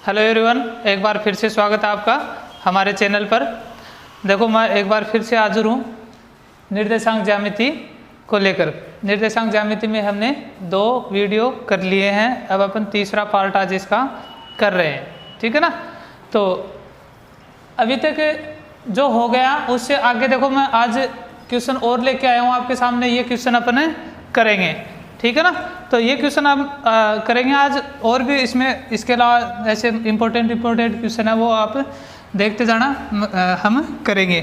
Hello everyone, एक बार फिर से स्वागत है आपका हमारे चैनल पर। देखो मैं एक बार फिर से हाजिर हूँ निर्देशांक ज्यामिति को लेकर। निर्देशांक ज्यामिति में हमने 2 वीडियो कर लिए हैं, अब अपन तीसरा पार्ट आज इसका कर रहे हैं, ठीक है ना। तो अभी तक जो हो गया उससे आगे देखो मैं आज क्वेश्चन और लेके आया हूँ आपके सामने। ये क्वेश्चन अपन करेंगे, ठीक है ना। तो ये क्वेश्चन हम करेंगे आज, और भी इसमें इसके अलावा ऐसे इम्पोर्टेंट क्वेश्चन है वो आप देखते जाना, हम करेंगे,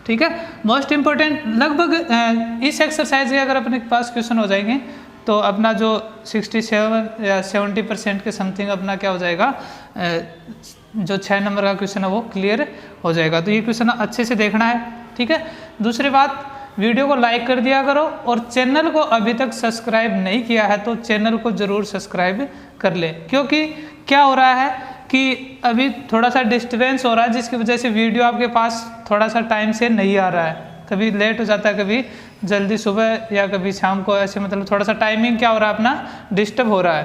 ठीक है। मोस्ट इम्पोर्टेंट लगभग इस एक्सरसाइज के अगर अपने पास क्वेश्चन हो जाएंगे तो अपना जो 67 या 70% के समथिंग अपना क्या हो जाएगा, जो 6 नंबर का क्वेश्चन है वो क्लियर हो जाएगा। तो ये क्वेश्चन अच्छे से देखना है, ठीक है। दूसरी बात, वीडियो को लाइक कर दिया करो, और चैनल को अभी तक सब्सक्राइब नहीं किया है तो चैनल को ज़रूर सब्सक्राइब कर ले, क्योंकि क्या हो रहा है कि अभी थोड़ा सा डिस्टर्बेंस हो रहा है जिसकी वजह से वीडियो आपके पास थोड़ा सा टाइम से नहीं आ रहा है। कभी लेट हो जाता है, कभी जल्दी सुबह या कभी शाम को, ऐसे मतलब थोड़ा सा टाइमिंग क्या हो रहा है अपना डिस्टर्ब हो रहा है।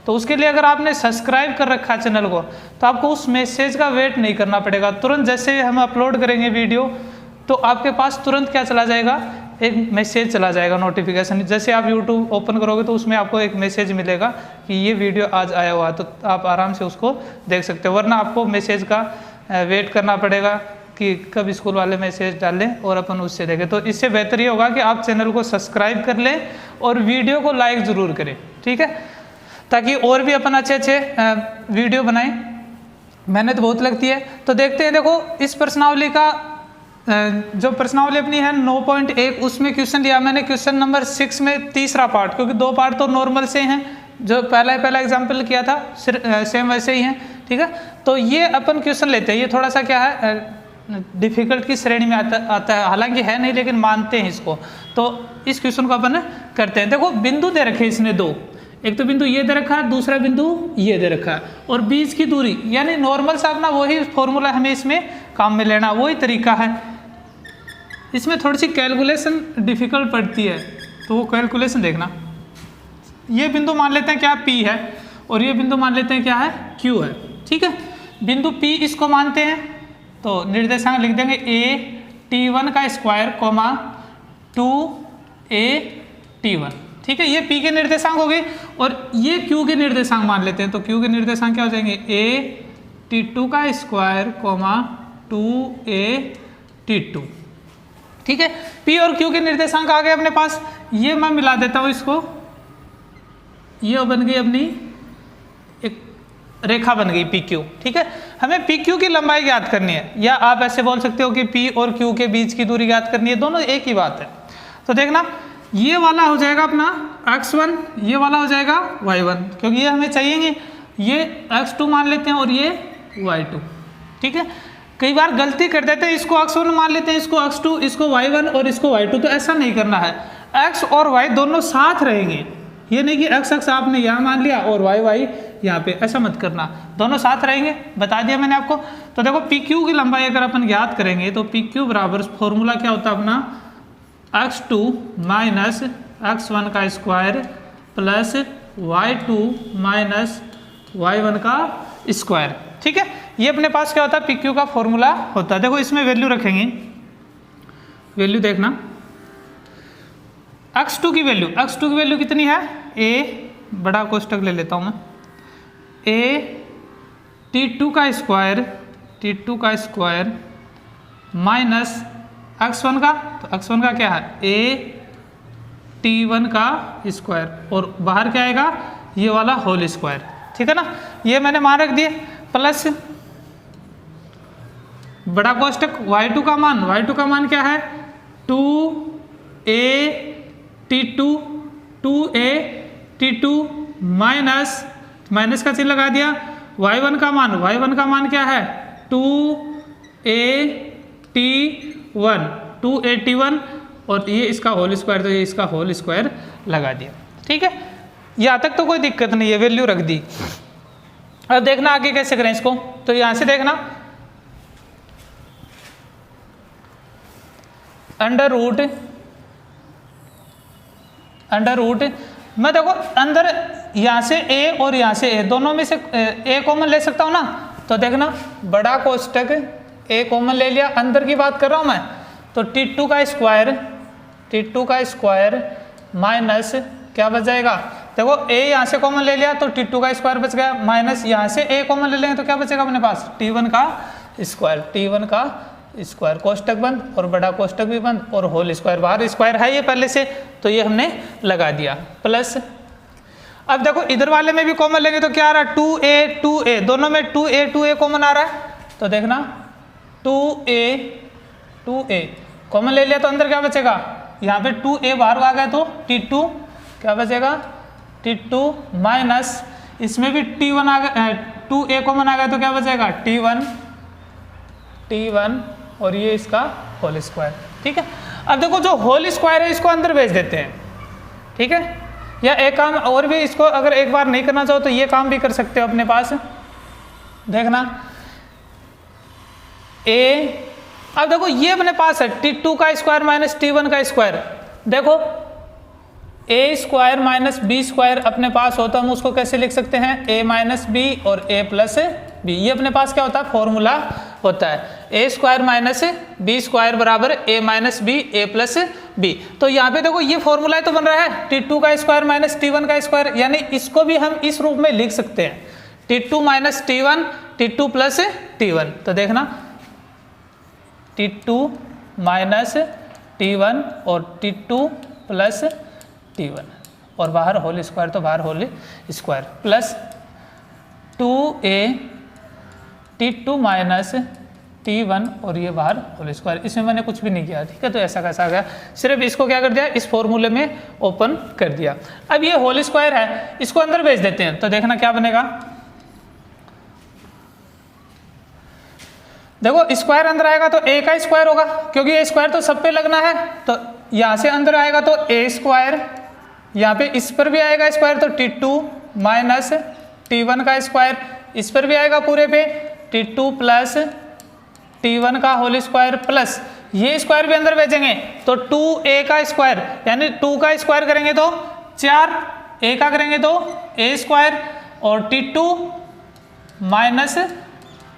तो उसके लिए अगर आपने सब्सक्राइब कर रखा है चैनल को तो आपको उस मैसेज का वेट नहीं करना पड़ेगा। तुरंत जैसे हम अपलोड करेंगे वीडियो तो आपके पास तुरंत क्या चला जाएगा, एक मैसेज चला जाएगा, नोटिफिकेशन। जैसे आप YouTube ओपन करोगे तो उसमें आपको एक मैसेज मिलेगा कि ये वीडियो आज आया हुआ है, तो आप आराम से उसको देख सकते हो। वरना आपको मैसेज का वेट करना पड़ेगा कि कब स्कूल वाले मैसेज डालें और अपन उससे देखें। तो इससे बेहतर ये होगा कि आप चैनल को सब्सक्राइब कर लें और वीडियो को लाइक ज़रूर करें, ठीक है, ताकि और भी अपन अच्छे वीडियो बनाएं। मेहनत बहुत लगती है। तो देखते हैं, देखो इस प्रश्नावली का जो प्रश्नावली अपनी है 9.1, उसमें क्वेश्चन लिया मैंने क्वेश्चन नंबर 6 में तीसरा पार्ट, क्योंकि 2 पार्ट तो नॉर्मल से हैं, जो पहला एग्जाम्पल किया था सेम वैसे ही हैं, ठीक है। तो ये अपन क्वेश्चन लेते हैं, ये थोड़ा सा क्या है डिफिकल्ट की श्रेणी में आता है, हालांकि है नहीं लेकिन मानते हैं इसको। तो इस क्वेश्चन को अपन करते हैं। देखो बिंदु दे रखे इसने 2, एक तो बिंदु ये दे रखा है, दूसरा बिंदु ये दे रखा है, और बीच की दूरी यानी नॉर्मल सा अपना वही फॉर्मूला हमें इसमें काम में लेना, वही तरीका है। इसमें थोड़ी सी कैलकुलेशन डिफिकल्ट पड़ती है, तो वो कैलकुलेशन देखना। ये बिंदु मान लेते हैं क्या P है, और ये बिंदु मान लेते हैं क्या है Q है, ठीक है। बिंदु P इसको मानते हैं तो निर्देशांक लिख देंगे AT1 का स्क्वायर कोमा 2AT1, ठीक है। ये P के निर्देशांक हो गए, और ये Q के निर्देशांक मान लेते हैं। तो Q के निर्देशांक क्या हो जाएंगे, AT2 का स्क्वायर कोमा 2AT2, ठीक है। P और Q के निर्देशांक आ गए अपने पास। ये मैं मिला देता हूं इसको, ये बन गई अपनी एक रेखा बन गई PQ, ठीक है। हमें PQ की लंबाई ज्ञात करनी है, या आप ऐसे बोल सकते हो कि P और Q के बीच की दूरी ज्ञात करनी है, दोनों एक ही बात है। तो देखना, ये वाला हो जाएगा अपना x1, ये वाला हो जाएगा y1, क्योंकि ये हमें चाहिए। ये x2 मान लेते हैं और ये y2, ठीक है। कई बार गलती कर देते हैं, इसको x1 मान लेते हैं, इसको x2, इसको y1 और इसको y2। तो ऐसा नहीं करना है, x और y दोनों साथ रहेंगे। ये नहीं कि x आपने यहाँ मान लिया और y यहाँ पे, ऐसा मत करना, दोनों साथ रहेंगे, बता दिया मैंने आपको। तो देखो PQ की लंबाई अगर अपन ज्ञात करेंगे तो PQ बराबर फॉर्मूला क्या होता है अपना, x2 माइनस x1 का square plus y2 minus y1 का स्क्वायर, ठीक है। ये अपने पास क्या होता है, PQ का फॉर्मूला होता है। देखो इसमें वैल्यू रखेंगे, वैल्यू देखना, x2 की वैल्यू कितनी है, a बड़ा कोष्टक ले लेता हूं मैं, AT2 का स्क्वायर माइनस x1 का, तो x1 का क्या है AT1 का स्क्वायर, और बाहर क्या आएगा, ये वाला होल स्क्वायर, ठीक है ना। ये मैंने मान रख दिए, प्लस बड़ा कोष्टक y2 का मान क्या है 2AT2 माइनस का चिन्ह लगा दिया। y1 का मान क्या है 2AT1, और ये इसका होल स्क्वायर, तो ये इसका होल स्क्वायर लगा दिया, ठीक है। यहाँ तक तो कोई दिक्कत नहीं है, वैल्यू रख दी। अब देखना आगे कैसे करें इसको। तो यहाँ से देखना, अंडर रूट मैं देखो अंदर यहाँ से ए और यहाँ से ए दोनों में से ए कॉमन ले सकता हूँ ना, तो देखना बड़ा कोष्टक ए कॉमन ले लिया, अंदर की बात कर रहा हूँ मैं, तो T2 का स्क्वायर माइनस क्या बच जाएगा, देखो a यहाँ से कॉमन ले लिया तो T2 का स्क्वायर बच गया, माइनस यहाँ से a कॉमन ले लेंगे तो क्या बचेगा अपने पास T1 का स्क्वायर, कोष्टक बंद और बड़ा कोष्टक भी बंद और होल स्क्वायर, बाहर स्क्वायर है ये पहले से तो ये हमने लगा दिया, प्लस अब देखो इधर वाले में भी कॉमन लेंगे तो क्या आ रहा है 2a दोनों में 2a कॉमन आ रहा है, तो देखना 2a कॉमन ले लिया तो अंदर क्या बचेगा, यहाँ पे 2a बाहर आ गया तो T2 क्या बचेगा T2 माइनस इसमें भी T1 आ गया, 2a कॉमन आ गया तो क्या बचेगा T1 और ये इसका होल स्क्वायर। ठीक है, अब देखो जो होल स्क्वायर है इसको अंदर भेज देते हैं। ठीक है, या एक काम और भी, इसको अगर एक बार नहीं करना चाहो तो ये काम भी कर सकते हो अपने पास, देखना अब देखो ये अपने पास है T2 का स्क्वायर माइनस T1 का स्क्वायर, देखो a square minus B square अपने पास होता है, हम उसको कैसे लिख सकते हैं a माइनस बी और a प्लस बी, ये अपने पास क्या होता है फॉर्मूला होता है a square minus B square बराबर a minus B a plus B. तो यहाँ पे देखो ये फॉर्मूला तो बन रहा है T2 का स्क्वायर माइनस T1 का स्क्वायर, यानी इसको भी हम इस रूप में लिख सकते हैं T2 minus T1 T2 plus T1, तो देखना T2 माइनस T1 और T2 प्लस T1 और बाहर होल स्क्वायर तो बाहर whole square plus 2a T2 minus T1 और ये बाहर होल स्क्वायर, इसमें मैंने कुछ भी नहीं किया। ठीक है, तो ऐसा कैसा आ गया, सिर्फ इसको क्या कर दिया इस फॉर्मूले में ओपन कर दिया। अब ये होल स्क्वायर है इसको अंदर भेज देते हैं, तो देखना क्या बनेगा, देखो स्क्वायर अंदर आएगा तो a का स्क्वायर होगा क्योंकि a स्क्वायर तो सब पे लगना है, तो यहाँ से अंदर आएगा तो a स्क्वायर, यहाँ पे इस पर भी आएगा स्क्वायर तो T2 माइनस T1 का स्क्वायर, इस पर भी आएगा पूरे पे T2 प्लस T1 का होल स्क्वायर प्लस ये स्क्वायर भी अंदर भेजेंगे तो 2a का स्क्वायर, यानी 2 का स्क्वायर करेंगे तो 4, a का करेंगे तो a स्क्वायर और T2 माइनस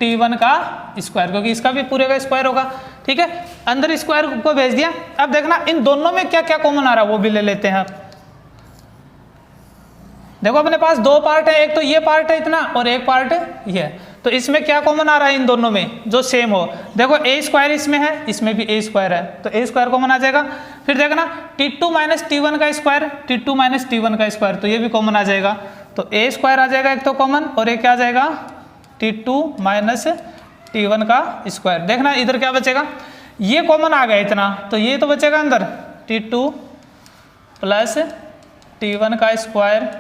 T1 का स्क्वायर, क्योंकि इसका भी पूरे का स्क्वायर होगा। ठीक है, अंदर स्क्वायर को भेज दिया। अब देखना इन दोनों में क्या क्या कॉमन आ रहा है वो भी ले लेते हैं। देखो अपने पास दो पार्ट है, एक तो ये पार्ट है इतना और एक पार्ट ये है, तो इसमें क्या कॉमन आ रहा है इन दोनों में जो सेम हो, देखो a स्क्वायर इसमें है इसमें भी a स्क्वायर है तो a स्क्वायर कॉमन आ जाएगा। फिर देखना T2 माइनस T1 का स्क्वायर, T2 माइनस T1 का स्क्वायर, तो ये भी कॉमन आ जाएगा, तो a स्क्वायर आ जाएगा एक तो कॉमन और एक क्या आ जाएगा T2 माइनस T1 का स्क्वायर। देखना इधर क्या बचेगा, ये कॉमन आ गया इतना तो ये तो बचेगा अंदर T2 प्लस T1 का स्क्वायर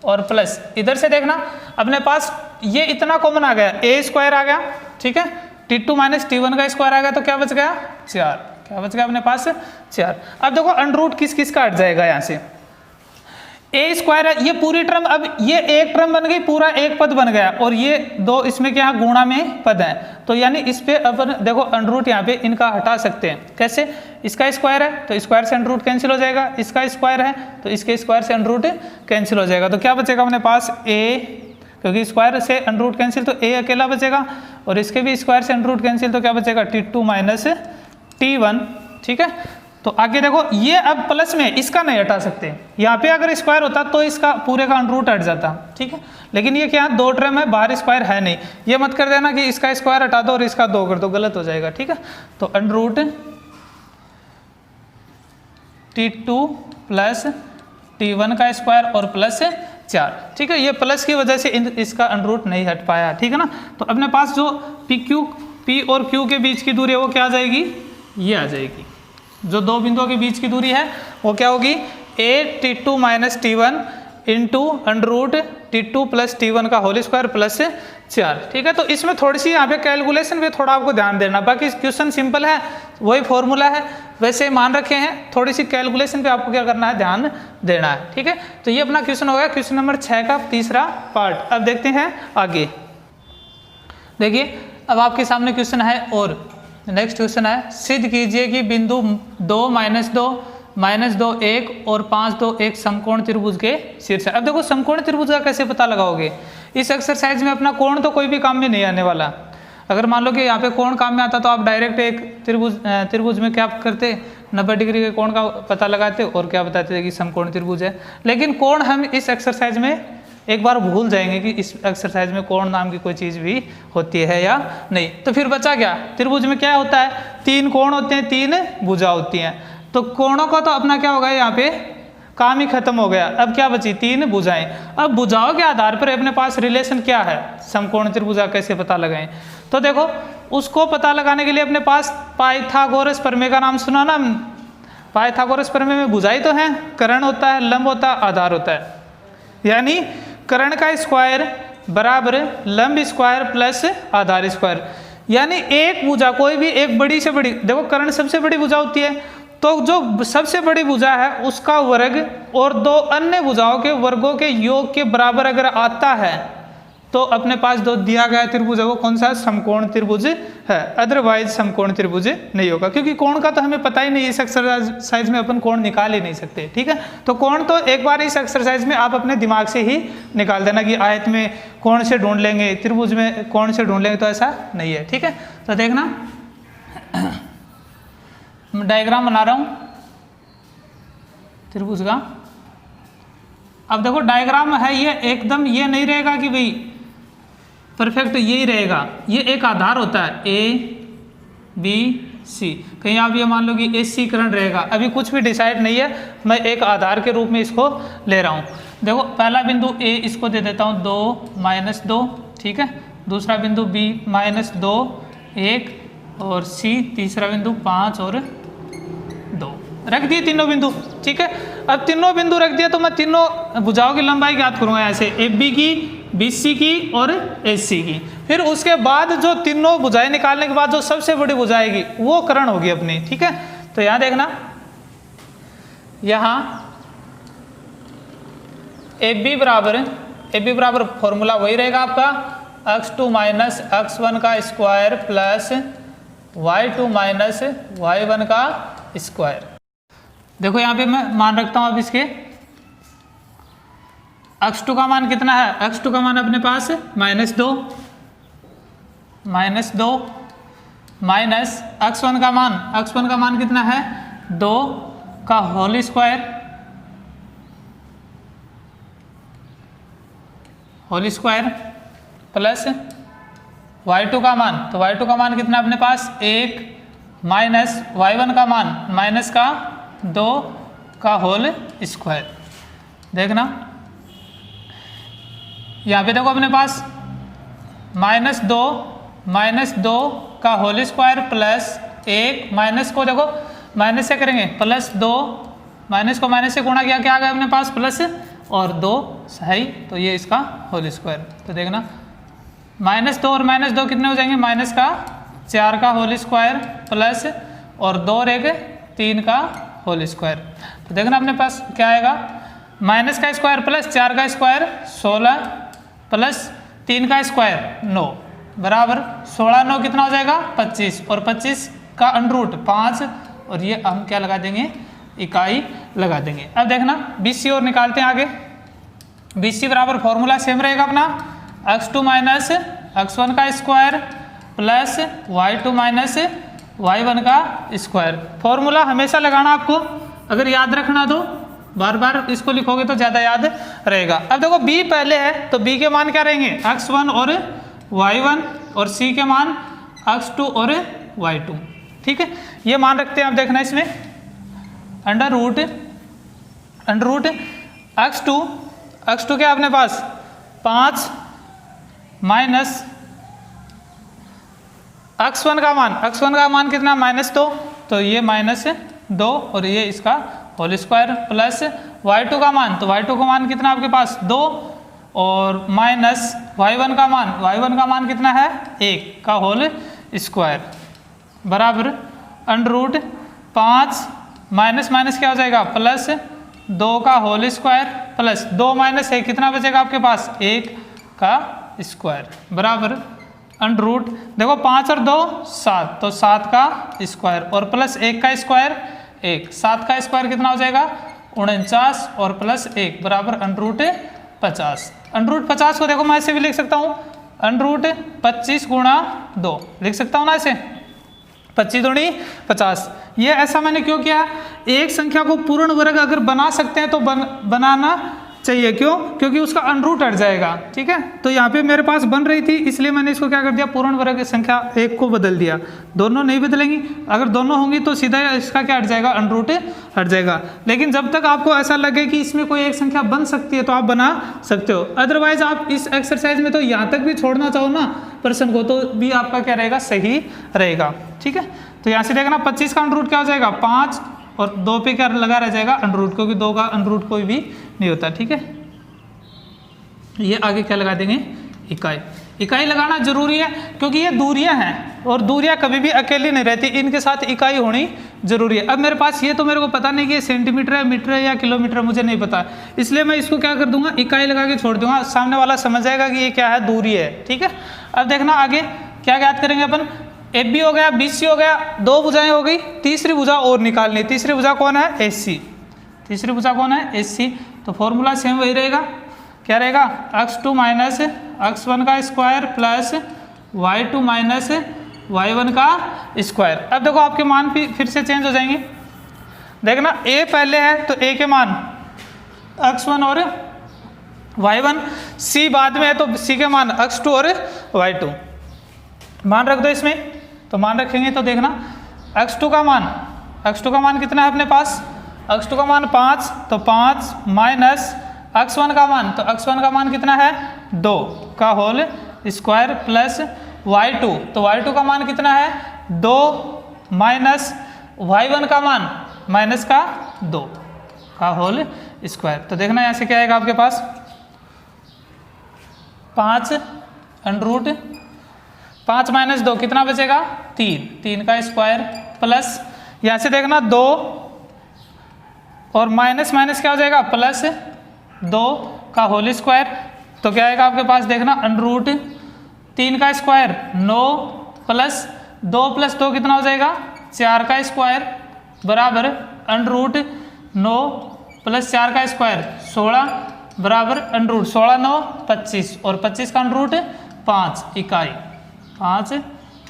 और प्लस इधर से देखना अपने पास ये इतना कॉमन आ गया a स्क्वायर आ गया। ठीक है, T2 माइनस T1 का स्क्वायर आ गया तो क्या बच गया 4, क्या बच गया अपने पास 4। अब देखो अंडररूट किस किस का हट जाएगा, यहाँ से a स्क्वायर है ये पूरी टर्म, अब ये एक टर्म बन गई पूरा एक पद बन गया और ये दो इसमें क्या गुणा में पद है, तो यानी इस पे अपन देखो अंडररूट यहाँ पे इनका हटा सकते हैं। कैसे, इसका स्क्वायर है तो स्क्वायर से अंडररूट कैंसिल हो जाएगा, इसका स्क्वायर है तो इसके स्क्वायर से अंडररूट कैंसिल हो जाएगा, तो क्या बचेगा अपने पास a, क्योंकि स्क्वायर से अंडररूट कैंसिल तो a अकेला बचेगा और इसके भी स्क्वायर से अंडररूट कैंसिल तो क्या बचेगा T2 माइनस T1। ठीक है, तो आगे देखो ये अब प्लस में इसका नहीं हटा सकते, यहाँ पे अगर स्क्वायर होता तो इसका पूरे का अंडररूट हट जाता। ठीक है, लेकिन ये क्या दो टर्म है बाहर स्क्वायर है नहीं, ये मत कर देना कि इसका स्क्वायर हटा दो और इसका 2 कर दो, गलत हो जाएगा। ठीक है, तो अंडररूट T2 प्लस T1 का स्क्वायर और प्लस 4। ठीक है, ये प्लस की वजह से इसका अंडररूट नहीं हट पाया। ठीक है ना, तो अपने पास जो P और Q के बीच की दूरी है वो क्या आ जाएगी, ये आ जाएगी, जो दो बिंदुओं के बीच की दूरी है वो क्या होगी a T2 minus T1 into under root T2 plus T1 का होल स्क्वायर प्लस 4। ठीक है, तो इसमें थोड़ी सी यहाँ पे कैलकुलेशन पे थोड़ा आपको ध्यान देना, बाकी क्वेश्चन सिंपल है वही फॉर्मूला है वैसे मान रखे हैं, थोड़ी सी कैलकुलेशन पे आपको क्या करना है ध्यान देना है। ठीक है, तो ये अपना क्वेश्चन हो गया क्वेश्चन नंबर 6 का तीसरा पार्ट। अब देखते हैं आगे, देखिए अब आपके सामने क्वेश्चन है और नेक्स्ट क्वेश्चन है, सिद्ध कीजिए कि बिंदु 2 माइनस 2 -2 1 और 5 2 1 समकोण त्रिभुज के शीर्ष। अब देखो समकोण त्रिभुज का कैसे पता लगाओगे? इस एक्सरसाइज में अपना कोण तो कोई भी काम में नहीं आने वाला। अगर मान लो कि यहाँ पे कोण काम में आता तो आप डायरेक्ट एक त्रिभुज में क्या करते, 90 डिग्री के कोण का पता लगाते और क्या बताते थे कि समकोण त्रिभुज है। लेकिन कोण हम इस एक्सरसाइज में एक बार भूल जाएंगे कि इस एक्सरसाइज में कोण नाम की कोई चीज़ भी होती है या नहीं। तो फिर बचा क्या? त्रिभुज में क्या होता है? 3 कोण होते हैं, 3 भुजा होती हैं। तो कोणों का तो अपना क्या होगा, यहाँ पे काम ही खत्म हो गया। अब क्या बची? 3 भुजाएं। अब भुजाओं के आधार पर अपने पास रिलेशन क्या है, समकोण त्रिभुजा कैसे पता लगाएं? तो देखो उसको पता लगाने के लिए अपने पास पाइथागोरस प्रमेय का नाम सुना ना? पाइथागोरस प्रमेय में भुजाएं तो हैं, कर्ण होता है, लंब होता है, आधार होता है। यानी कर्ण का स्क्वायर बराबर लंब स्क्वायर प्लस आधार स्क्वायर। यानी एक भुजा कोई भी एक बड़ी से बड़ी, देखो कर्ण सबसे बड़ी भुजा होती है, तो जो सबसे बड़ी भुजा है उसका वर्ग और 2 अन्य भुजाओं के वर्गों के योग के बराबर अगर आता है तो अपने पास जो दिया गया त्रिभुज है वो कौन सा? समकोण त्रिभुज है। अदरवाइज समकोण त्रिभुज नहीं होगा, क्योंकि कोण का तो हमें पता ही नहीं। इस एक्सरसाइज में अपन कोण निकाल ही नहीं सकते, ठीक है। तो कोण तो एक बार इस एक्सरसाइज में आप अपने दिमाग से ही निकाल देना कि आयत में कोण से ढूंढ लेंगे, त्रिभुज में कोण से ढूंढ लेंगे, तो ऐसा नहीं है, ठीक है। तो देखना डायग्राम बना रहा हूं त्रिभुज का। अब देखो डायग्राम है ये एकदम ये नहीं रहेगा कि भाई परफेक्ट यही रहेगा, ये एक आधार होता है A B C। कहीं आप ये मान लो कि AC कर्ण रहेगा, अभी कुछ भी डिसाइड नहीं है, मैं एक आधार के रूप में इसको ले रहा हूँ। देखो पहला बिंदु A इसको दे देता हूँ 2 -2, ठीक है। दूसरा बिंदु B -2 1 और C तीसरा बिंदु 5 और 2 रख दिए तीनों बिंदु, ठीक है। अब तीनों बिंदु रख दिया तो मैं तीनों भुजाओं की लंबाई ज्ञात करूंगा ऐसे, AB की, BC की और AC की। फिर उसके बाद जो तीनों भुजाएं निकालने के बाद जो सबसे बड़ी भुजा आएगी वो कर्ण होगी अपनी, ठीक है। तो यहां देखना, यहां AB बराबर फॉर्मूला वही रहेगा आपका x2 माइनस x1 का square plus y2 minus y1 का स्क्वायर। देखो यहाँ पे मैं मान रखता हूँ अब इसके x2 का मान कितना है? x2 का मान अपने पास -2 माइनस x1 का मान कितना है? 2 का होल स्क्वायर प्लस y2 का मान, तो y2 का मान कितना अपने पास? 1 माइनस y1 का मान माइनस का 2 का होल स्क्वायर। देखना यहाँ पे देखो अपने पास -2 का होल स्क्वायर प्लस 1 माइनस को देखो माइनस से करेंगे प्लस 2, माइनस को माइनस से गुणा किया, क्या आ गया अपने पास? प्लस और 2 सही, तो ये इसका होल स्क्वायर। तो देखना -2 और -2 कितने हो जाएंगे? माइनस का 4 का होल स्क्वायर प्लस और 2 और 1 3 का होल स्क्वायर। तो देखना अपने पास क्या आएगा? माइनस का स्क्वायर प्लस 4 का स्क्वायर 16 प्लस 3 का स्क्वायर 9 बराबर 16 9 कितना हो जाएगा? 25 और 25 का अंडर 5 और ये हम क्या लगा देंगे? इकाई लगा देंगे। अब देखना BC और निकालते हैं आगे। BC बराबर फॉर्मूला सेम रहेगा अपना x2 माइनस x1 का square plus y2 minus y1 का स्क्वायर। फॉर्मूला हमेशा लगाना आपको, अगर याद रखना तो बार बार इसको लिखोगे तो ज़्यादा याद रहेगा। अब देखो B पहले है तो B के मान क्या रहेंगे? x1 और y1 और C के मान x2 और y2, ठीक है। ये मान रखते हैं। अब देखना इसमें अंडर रूट x2 क्या अपने पास? 5 माइनस x1 का मान कितना? -2, तो ये -2 और ये इसका होल स्क्वायर प्लस y2 का मान, तो y2 का मान कितना आपके पास? 2 और माइनस y1 का मान कितना है? 1 का होल स्क्वायर बराबर अंडर रूट 5 माइनस क्या हो जाएगा? प्लस 2 का होल स्क्वायर प्लस 2 माइनस 1 कितना बचेगा आपके पास? 1 का स्क्वायर बराबर अंडर रूट, देखो 5 और 2 7, तो 7 का स्क्वायर और प्लस 1 का स्क्वायर 1। 7 का स्क्वायर कितना हो जाएगा 49 और प्लस 1 बराबर √50। √50 को देखो मैं ऐसे भी लिख सकता हूँ √25 गुणा 2 लिख सकता हूँ ना ऐसे, 25 दूनी 50। ये ऐसा मैंने क्यों किया, एक संख्या को पूर्ण वर्ग अगर बना सकते हैं तो बनाना चाहिए। क्यों? क्योंकि उसका √ हट जाएगा। ठीक है, तो यहाँ पे मेरे पास बन रही थी इसलिए मैंने इसको क्या कर दिया, पूर्ण वर्ग की संख्या 1 को बदल दिया। दोनों नहीं बदलेंगी, अगर दोनों होंगी तो सीधा इसका क्या हट जाएगा, √ हट जाएगा। लेकिन जब तक आपको ऐसा लगे कि इसमें कोई एक संख्या बन सकती है तो आप बना सकते हो, अदरवाइज आप इस एक्सरसाइज में तो यहाँ तक भी छोड़ना चाहो ना प्रश्न को तो भी आपका क्या रहेगा, सही रहेगा। ठीक है, तो यहाँ से देखना 25 का √ क्या हो जाएगा 5 और 2 पे क्या लगा रह जाएगा √ क्योंकि 2 का √ कोई भी नहीं होता। ठीक है, ये आगे क्या लगा देंगे, इकाई। इकाई लगाना जरूरी है क्योंकि ये दूरियां हैं और दूरियां कभी भी अकेली नहीं रहती, इनके साथ इकाई होनी जरूरी है। अब मेरे पास ये तो मेरे को पता नहीं कि ये सेंटीमीटर है, मीटर है या किलोमीटर, मुझे नहीं पता, इसलिए मैं इसको क्या कर दूंगा, इकाई लगा के छोड़ दूंगा, सामने वाला समझ जाएगा कि ये क्या है, दूरी है। ठीक है, अब देखना आगे क्या ज्ञात करेंगे अपन, AB हो गया, BC हो गया, 2 भुजाएं हो गई, तीसरी भुजा और निकालनी। तीसरी भुजा कौन है, AC। तीसरी भुजा कौन है, AC। तो फॉर्मूला सेम वही रहेगा, क्या रहेगा, x2 माइनस x1 का square plus y2 minus y1 का स्क्वायर। अब देखो आपके मान भी फिर से चेंज हो जाएंगे। देखना A पहले है तो A के मान x1 और y1, C बाद में है तो C के मान x2 और y2 मान रख दो इसमें। तो मान रखेंगे तो देखना x2 का मान कितना है अपने पास, x2 का मान 5, तो 5 माइनस x1 का मान, तो x1 का मान कितना है 2 का होल स्क्वायर प्लस y2, तो y2 का मान कितना है 2 माइनस y1 का मान माइनस का 2 का होल स्क्वायर। तो देखना यहाँ से क्या आएगा आपके पास 5 √ 5 माइनस 2 कितना बचेगा 3 का स्क्वायर प्लस यहाँ से देखना 2 और माइनस माइनस क्या हो जाएगा प्लस 2 का होल स्क्वायर। तो क्या आएगा आपके पास देखना √ 3 का स्क्वायर 9 प्लस 2 प्लस 2 कितना हो जाएगा 4 का स्क्वायर बराबर √ 9 प्लस 4 का स्क्वायर 16 बराबर √ 16 9 25 और 25 का √ 5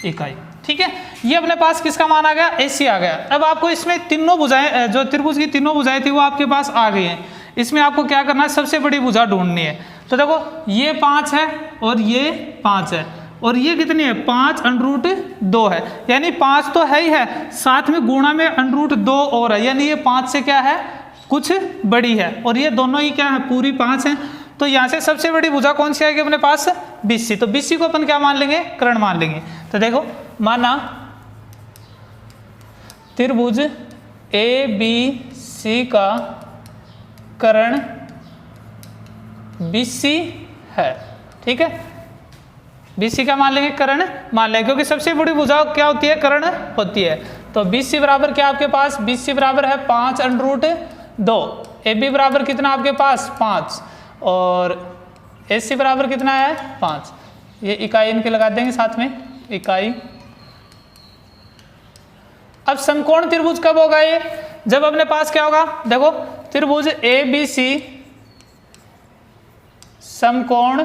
इकाई। ठीक है, ये अपने पास किसका मान आ गया, AC आ गया। अब आपको इसमें तीनों भुजाएं, जो त्रिभुज की तीनों भुजाएं थी वो आपके पास आ गई हैं। इसमें आपको क्या करना है, सबसे बड़ी भुजा ढूंढनी है। तो देखो ये 5 है और ये 5 है और ये कितनी है 5 √ 2 है, यानी 5 तो है ही है, साथ में गुणा में √ 2 और है, यानी ये 5 से क्या है कुछ बड़ी है और ये दोनों ही क्या है पूरी 5 है। तो यहाँ से सबसे बड़ी भुजा कौन सी आएगी अपने पास, BC। तो BC को अपन क्या मान लेंगे, कर्ण मान लेंगे। तो देखो माना त्रिभुज ABC का कर्ण BC है। ठीक है, BC का मान लेंगे, कर्ण मान लेंगे, क्योंकि सबसे बड़ी भुजा क्या होती है, कर्ण होती है। तो BC बराबर क्या आपके पास, BC बराबर है 5 √ 2, AB बराबर कितना आपके पास 5 और AC बराबर कितना है 5। ये इकाई इनके लगा देंगे साथ में, इकाई। अब समकोण त्रिभुज कब होगा ये, जब अपने पास क्या होगा, देखो त्रिभुज ABC समकोण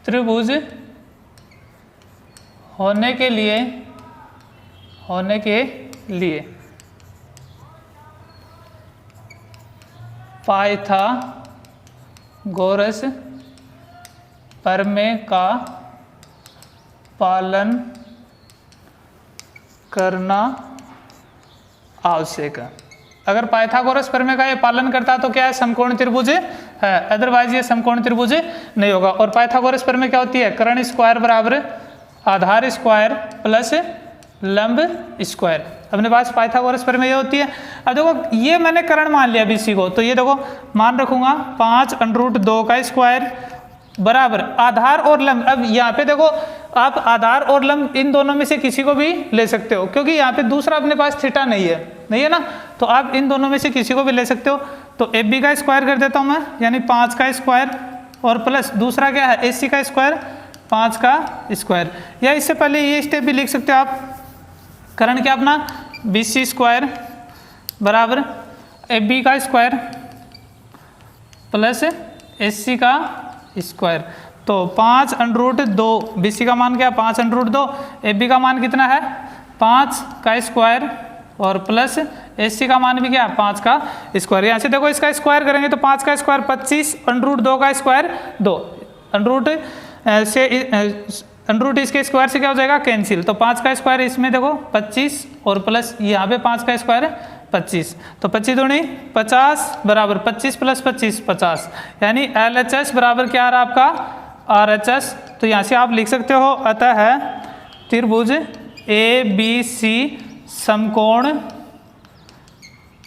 त्रिभुज होने के लिए पाइथागोरस प्रमेय का पालन करना आवश्यक है। अगर पाइथागोरस प्रमेय का ये पालन करता है तो क्या है, समकोण त्रिभुज है, अदरवाइज ये समकोण त्रिभुज नहीं होगा। और पाइथागोरस प्रमेय क्या होती है, कर्ण स्क्वायर बराबर आधार स्क्वायर प्लस लंब स्क्वायर। अपने पास पाइथागोरस प्रमेय होती है। अब देखो ये मैंने कर्ण मान लिया BC को, तो ये देखो मान रखूंगा 5 √ 2 का स्क्वायर बराबर आधार और लंब। अब यहाँ पे देखो आप आधार और लंब इन दोनों में से किसी को भी ले सकते हो, क्योंकि यहाँ पे दूसरा अपने पास थीटा नहीं है ना, तो आप इन दोनों में से किसी को भी ले सकते हो। तो AB का स्क्वायर कर देता हूँ मैं, यानी 5 का स्क्वायर और प्लस दूसरा क्या है AC का स्क्वायर 5 का स्क्वायर। या इससे पहले ये स्टेप भी लिख सकते हो आप, करण क्या अपना BC स्क्वायर बराबर AB का स्क्वायर प्लस AC का स्क्वायर। तो 5√2 BC का मान क्या 5√2, AB का मान कितना है 5 का स्क्वायर और प्लस AC का मान भी क्या 5 का स्क्वायर। यहाँ से देखो इसका स्क्वायर करेंगे तो 5 का स्क्वायर 25, √2 का स्क्वायर 2, √रूट इसके स्क्वायर से क्या हो जाएगा कैंसिल। तो 5 का स्क्वायर इसमें देखो 25 और प्लस यहाँ पे 5 का स्क्वायर 25, तो 25 दूनी 50 बराबर 25 प्लस 25 50, यानी LHS बराबर क्या आ रहा है आपका RHS। तो यहाँ से आप लिख सकते हो अतः है त्रिभुज ABC समकोण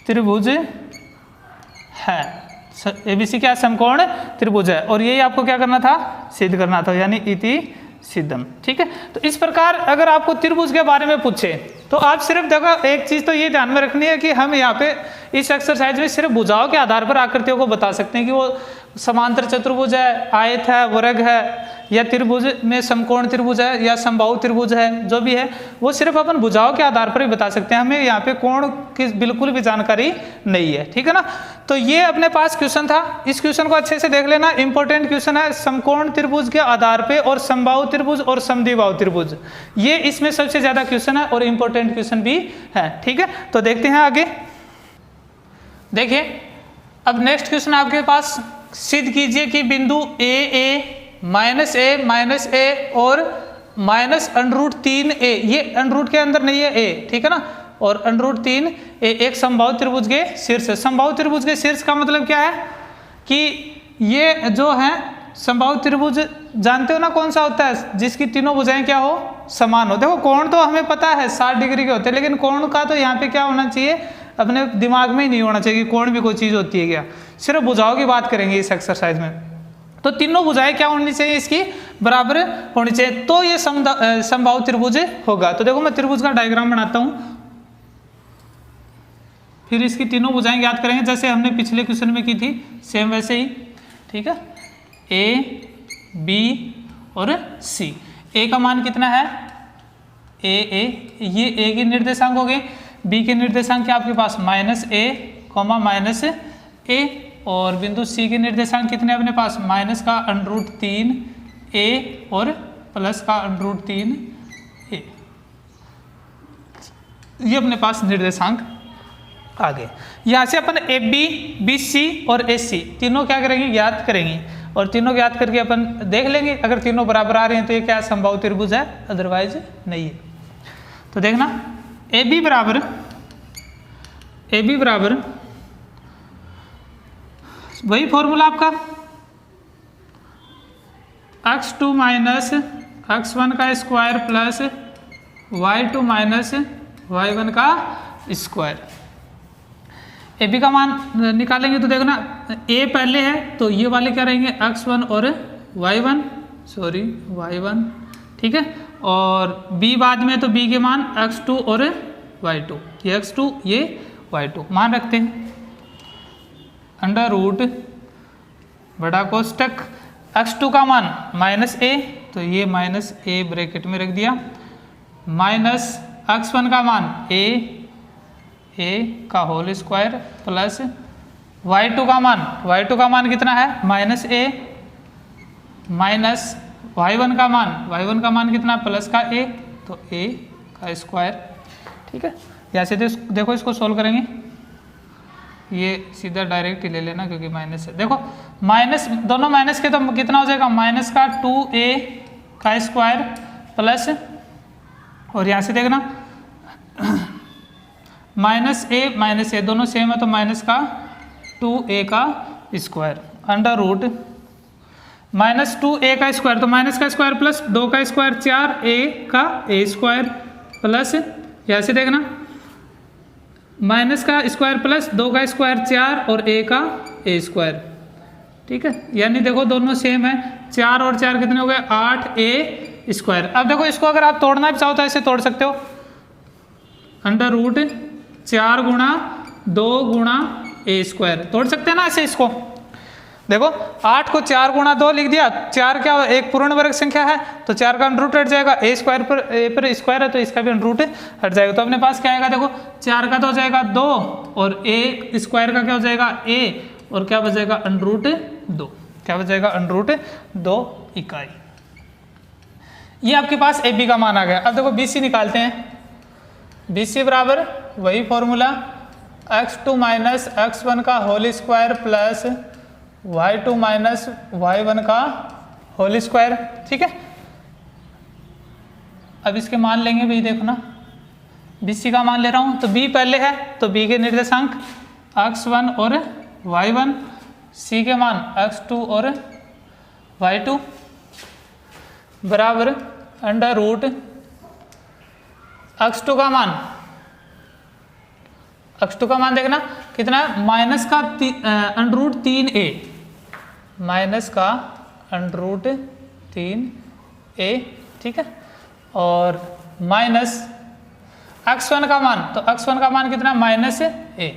त्रिभुज है। ABC क्या समकोण त्रिभुज है और यही आपको क्या करना था सिद्ध करना था, यानी इति सिद्धम। ठीक है, तो इस प्रकार अगर आपको त्रिभुज के बारे में पूछे तो आप सिर्फ देखो एक चीज तो ये ध्यान में रखनी है कि हम यहाँ पे इस एक्सरसाइज में सिर्फ भुजाओं के आधार पर आकृतियों को बता सकते हैं कि वो समांतर चतुर्भुज है, आयत है, वर्ग है, या त्रिभुज में समकोण त्रिभुज है या समबाहु त्रिभुज है, जो भी है वो सिर्फ अपन भुजाओं के आधार पर ही बता सकते हैं। हमें यहाँ पे कोण की बिल्कुल भी जानकारी नहीं है। ठीक है ना, तो ये अपने पास क्वेश्चन था, इस क्वेश्चन को अच्छे से देख लेना, इंपॉर्टेंट क्वेश्चन है। समकोण त्रिभुज के आधार पे और समबाहु त्रिभुज और समद्विबाहु त्रिभुज, ये इसमें सबसे ज्यादा क्वेश्चन है और इंपॉर्टेंट क्वेश्चन भी है। ठीक है, तो देखते हैं आगे। देखिए अब नेक्स्ट क्वेश्चन आपके पास, सिद्ध कीजिए कि बिंदु A माइनस A और -√3a, ये √रूट के अंदर नहीं है A, ठीक है ना, और √3a एक समबाहु त्रिभुज के शीर्ष है। समबाहु त्रिभुज के शीर्ष का मतलब क्या है कि ये जो है समबाहु त्रिभुज जानते हो ना कौन सा होता है, जिसकी तीनों भुजाएं क्या हो समान हो। देखो कोण तो हमें पता है 60 डिग्री के होते हैं, लेकिन कोण का तो यहाँ पे क्या होना चाहिए अपने दिमाग में ही नहीं होना चाहिए कि कोण भी कोई चीज होती है क्या, सिर्फ भुजाओं की बात करेंगे इस एक्सरसाइज में। तो तीनों भुजाएं क्या होनी चाहिए इसकी बराबर होनी चाहिए, तो ये समबाहु त्रिभुज होगा। तो देखो मैं त्रिभुज का डायग्राम बनाता हूं, फिर इसकी तीनों भुजाएं ज्ञात करेंगे जैसे हमने पिछले क्वेश्चन में की थी, सेम वैसे ही। ठीक है, A B और C। A का मान कितना है A, ये A के निर्देशांक हो गए, B के निर्देशांक क्या आपके पास -A, -A, और बिंदु C के निर्देशांक कितने अपने पास माइनस का √3a और प्लस का √3a, ये अपने पास निर्देशांक आ गए। यहाँ से अपन AB, BC और AC तीनों क्या करेंगे ज्ञात करेंगे, और तीनों ज्ञात करके अपन देख लेंगे अगर तीनों बराबर आ रहे हैं तो ये क्या समबाहु त्रिभुज है, अदरवाइज नहीं है। तो देखना AB बराबर वही फॉर्मूला आपका x2 माइनस x1 का square plus y2 minus y1 का स्क्वायर। AB का मान निकालेंगे तो देखना A पहले है तो ये वाले क्या रहेंगे x1 और y1, ठीक है, और B बाद में तो B के मान x2 और y2, ये x2 ये y2 मान रखते हैं। √ बड़ा कोष्टक x2 का मान -A, तो ये -A ब्रैकेट में रख दिया, माइनस x1 का मान A का होल स्क्वायर प्लस y2 का मान कितना है -A, माइनस y1 का मान कितना प्लस का A, तो A का स्क्वायर। ठीक है, यहाँ से देखो इसको सोल्व करेंगे, ये सीधा डायरेक्ट ही ले लेना क्योंकि माइनस है। देखो माइनस दोनों माइनस के तो कितना हो जाएगा माइनस का 2a का स्क्वायर प्लस, और यहाँ से देखना -a दोनों सेम है तो माइनस का 2a का स्क्वायर √ -2a का स्क्वायर, तो माइनस का स्क्वायर प्लस 2 का स्क्वायर 4a का a स्क्वायर प्लस, यहाँ से देखना माइनस का स्क्वायर प्लस 2 का स्क्वायर 4 और a का a स्क्वायर। ठीक है, यानी देखो दोनों सेम है, 4 और 4 कितने हो गए 8a स्क्वायर। अब देखो इसको अगर आप तोड़ना भी चाहो तो ऐसे तोड़ सकते हो, √ 4 गुणा 2 गुणा a स्क्वायर तोड़ सकते हैं ना ऐसे इसको। देखो 8 को 4 गुणा 2 लिख दिया, 4 क्या एक पूर्ण वर्ग संख्या है तो 4 का अंडर रूट हट जाएगा, ए स्क्वायर पर ए पर स्क्वायर है तो इसका भी अंडर रूट हट जाएगा। तो अपने पास क्या आएगा, देखो 4 का तो हो जाएगा 2 और ए स्क्वायर का क्या हो जाएगा ए, और क्या बचेगा अंडर रूट 2, क्या बचेगा अंडर रूट 2 इकाई। ये आपके पास ए बी का मान आ गया। अब देखो बी सी निकालते हैं। बी सी बराबर वही फॉर्मूला x2 माइनस x1 का whole square plus y2 minus y1 का होल स्क्वायर, ठीक है। अब इसके मान लेंगे भाई, देखो ना बी सी का मान ले रहा हूं तो b पहले है तो b के निर्देशांक x1 और y1, c के मान x2 और y2 बराबर अंडर रूट x2 का मान, x2 का मान देखना कितना है, माइनस का अंडर रूट 3a, माइनस का अंडर रूट 3a, ठीक है। और माइनस x1 का मान, तो x1 का मान कितना, माइनस a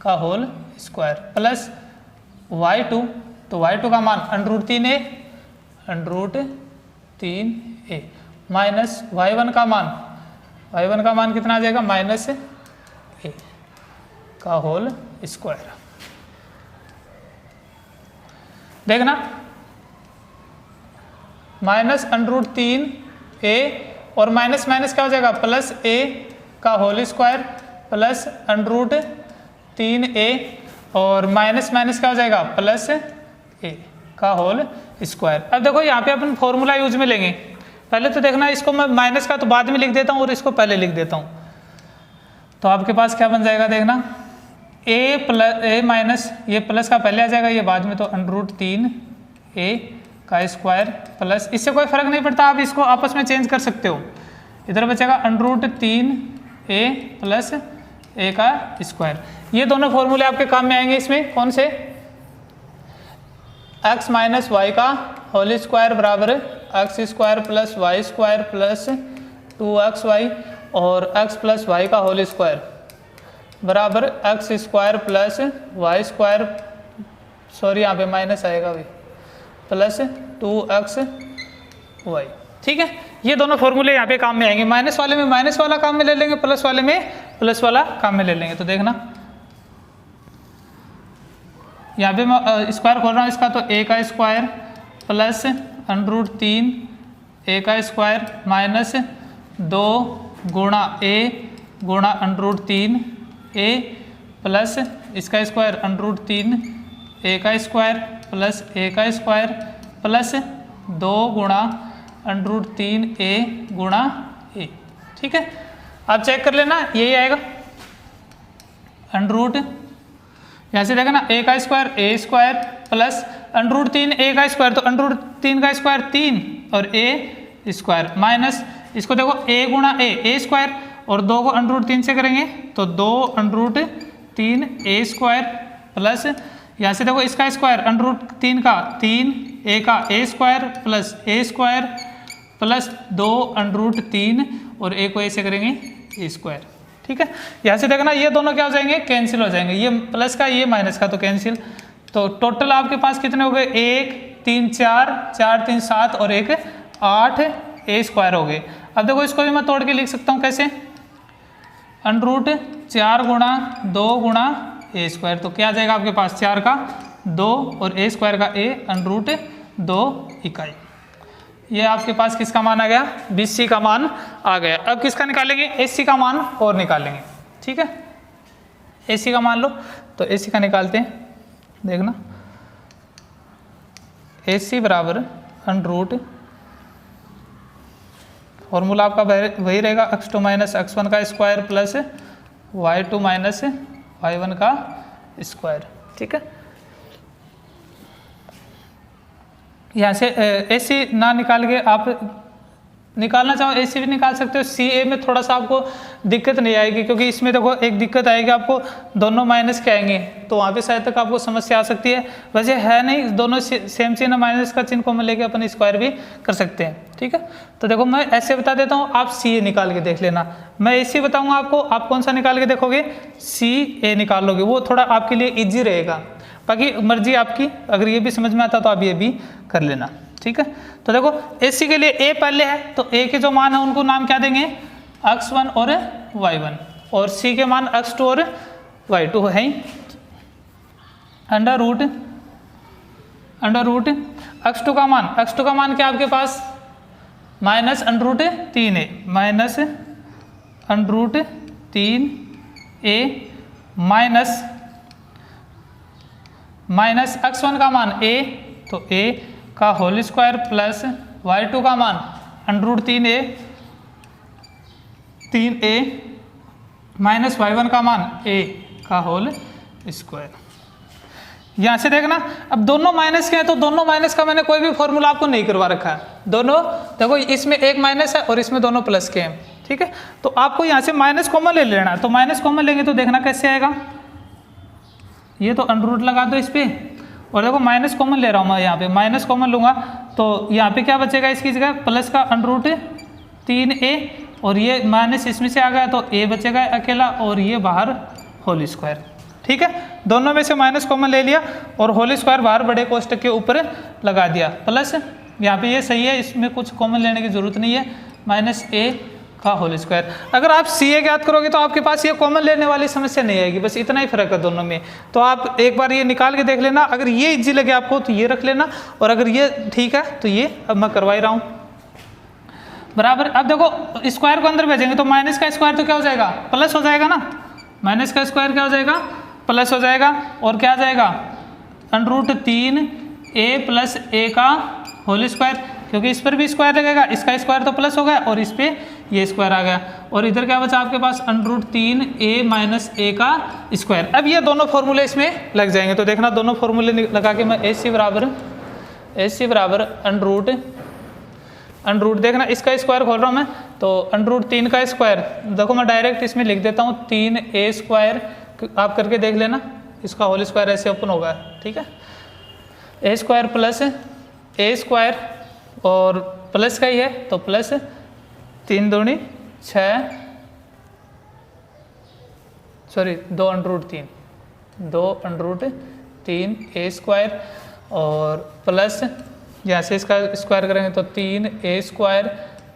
का होल स्क्वायर प्लस y2, तो y2 का मान under root 3a, under root 3a minus y1 का मान, y1 का मान कितना आ जाएगा, माइनस a का होल स्क्वायर। देखना माइनस अंडर रूट 3a और माइनस माइनस क्या हो जाएगा, प्लस a का whole square plus under root 3a और माइनस माइनस क्या हो जाएगा, प्लस a का होल स्क्वायर। अब देखो यहाँ पे अपन फॉर्मूला यूज में लेंगे। पहले तो देखना इसको मैं माइनस का तो बाद में लिख देता हूँ और इसको पहले लिख देता हूँ। तो आपके पास क्या बन जाएगा, देखना a प्लस a माइनस, ये प्लस का पहले आ जाएगा ये बाद में, तो अंडर रूट 3a का स्क्वायर प्लस, इससे कोई फर्क नहीं पड़ता, आप इसको आपस में चेंज कर सकते हो। इधर बचेगा under root 3a plus a का स्क्वायर। ये दोनों फॉर्मूले आपके काम में आएंगे। इसमें कौन से, x माइनस वाई का होल स्क्वायर बराबर X square plus Y square plus 2xy और x प्लस वाई का होल स्क्वायर बराबर X square plus Y square, sorry यहाँ पे माइनस आएगा भाई, प्लस 2xy, ठीक है। ये दोनों फॉर्मूले यहाँ पे काम में आएंगे। माइनस वाले में माइनस वाला काम में ले लेंगे, प्लस वाले में प्लस वाला काम में ले लेंगे। तो देखना यहाँ पे मैं स्क्वायर खोल रहा हूँ इसका, तो a का square plus under root 3a का स्क्वायर माइनस 2 गुणा a गुणा अंडर रूट 3a प्लस इसका स्क्वायर अंडर रूट 3a का स्क्वायर प्लस a का स्क्वायर प्लस 2 गुणा अंडर रूट 3a गुणा a, ठीक है। आप चेक कर लेना यही आएगा अंडर रूट, यहाँ से देखा ना a का square a square plus under root 3a का स्क्वायर, तो अंडर रूट 3 का स्क्वायर 3 और a स्क्वायर माइनस इसको देखो a गुणा a स्क्वायर और 2 को अंडर रूट 3 से करेंगे तो 2 under root 3a square plus यहाँ से देखो इसका स्क्वायर अंडर रूट 3 का 3a का a square plus a square plus 2 under root 3 और a को a से करेंगे a स्क्वायर, ठीक है। यहाँ से देखना ये दोनों क्या हो जाएंगे, कैंसिल हो जाएंगे, ये प्लस का ये माइनस का तो कैंसिल। तो टोटल आपके पास कितने हो गए, 1 3 4 4 3 7 और 1 8 a स्क्वायर हो गए। अब देखो इसको भी मैं तोड़ के लिख सकता हूँ कैसे, अंडर रूट 4 गुणा 2 गुणा a स्क्वायर, तो क्या आ जाएगा आपके पास 4 का 2 और a स्क्वायर का a अंडर रूट 2 इकाई। ये आपके पास किसका मान आ गया, BC का मान आ गया। अब किसका निकालेंगे, AC का मान और निकालेंगे, ठीक है। AC का मान लो, तो AC का निकालते हैं। देखना AC बराबर अंडर रूट, फॉर्मूला आपका वही रहेगा x2 माइनस x1 का square plus y2 minus y1 का स्क्वायर, ठीक है। यहाँ से AC ना निकाल के आप निकालना चाहो AC भी निकाल सकते हो। CA में थोड़ा सा आपको दिक्कत नहीं आएगी, क्योंकि इसमें देखो एक दिक्कत आएगी आपको, दोनों माइनस के आएंगे, तो वहाँ पे शायद तक आपको समस्या आ सकती है। वैसे है नहीं, दोनों सेम चिन्ह, माइनस का चिन्ह को मैं लेके अपन स्क्वायर भी कर सकते हैं, ठीक है। तो देखो मैं ऐसे बता देता हूँ, आप CA निकाल के देख लेना। मैं AC बताऊँगा आपको, आप कौन सा निकाल के देखोगे, CA निकाल लोगे, वो थोड़ा आपके लिए ईजी रहेगा। बाकी मर्जी आपकी, अगर ये भी समझ में आता तो आप ये भी कर लेना, ठीक है। तो देखो AC के लिए A पहले है, तो A के जो मान है उनको नाम क्या देंगे, x1 और y1, और C के मान x2 और y2 है। अंडर रूट x2 का मान क्या आपके पास, minus under root 3a, minus under root 3a minus x1 का मान a, तो a का होल स्क्वायर प्लस y2 का मान under root 3a minus y1 का मान a का होल स्क्वायर। यहाँ से देखना, अब दोनों माइनस के हैं तो दोनों माइनस का मैंने कोई भी फॉर्मूला आपको नहीं करवा रखा है, दोनों देखो इसमें एक माइनस है और इसमें दोनों प्लस के हैं, ठीक है। तो आपको यहाँ से माइनस कॉमन ले लेना है, तो माइनस कॉमन लेंगे तो देखना कैसे आएगा, ये तो अंडर रूट लगा दो इस पर, और देखो माइनस कॉमन ले रहा हूँ मैं, यहाँ पे माइनस कॉमन लूँगा तो यहाँ पे क्या बचेगा इसकी जगह, प्लस का अंडर रूट 3a, और ये माइनस इसमें से आ गया तो a बचेगा अकेला, और ये बाहर होल स्क्वायर, ठीक है। दोनों में से माइनस कॉमन ले लिया और होल स्क्वायर बाहर बड़े कोष्टक के ऊपर लगा दिया, प्लस यहाँ पे ये सही है, इसमें कुछ कॉमन लेने की जरूरत नहीं है, माइनस a का होल स्क्वायर। अगर आप CA ज्ञात करोगे तो आपके पास ये कॉमन लेने वाली समस्या नहीं आएगी, बस इतना ही फर्क है दोनों में। तो आप एक बार ये निकाल के देख लेना, अगर ये इजी लगे आपको तो ये रख लेना, और अगर ये ठीक है तो ये अब मैं करवा ही रहा हूँ बराबर। अब देखो स्क्वायर को अंदर भेजेंगे तो माइनस का स्क्वायर तो क्या हो जाएगा, प्लस हो जाएगा ना, माइनस का स्क्वायर क्या हो जाएगा, प्लस हो जाएगा, और क्या आ जाएगा under root 3a plus a का होल स्क्वायर, क्योंकि इस पर भी स्क्वायर लगेगा, इसका स्क्वायर तो प्लस हो गया और इस पे ये स्क्वायर आ गया, और इधर क्या बचा आपके पास under root 3a minus a का स्क्वायर। अब ये दोनों फॉर्मूले इसमें लग जाएंगे, तो देखना दोनों फॉर्मूले लगा के मैं AC बराबर अंडर रूट देखना, इसका स्क्वायर खोल रहा हूँ मैं, तो अंडर रूट 3 का स्क्वायर, देखो मैं डायरेक्ट इसमें लिख देता हूँ 3a स्क्वायर, आप करके देख लेना, इसका होल स्क्वायर ऐसे ओपन होगा, ठीक है। a square plus a square, और प्लस का ही है तो प्लस 3 दूनी 6, sorry 2 under root 3 a square, और प्लस यहाँ से इसका स्क्वायर करेंगे तो 3a square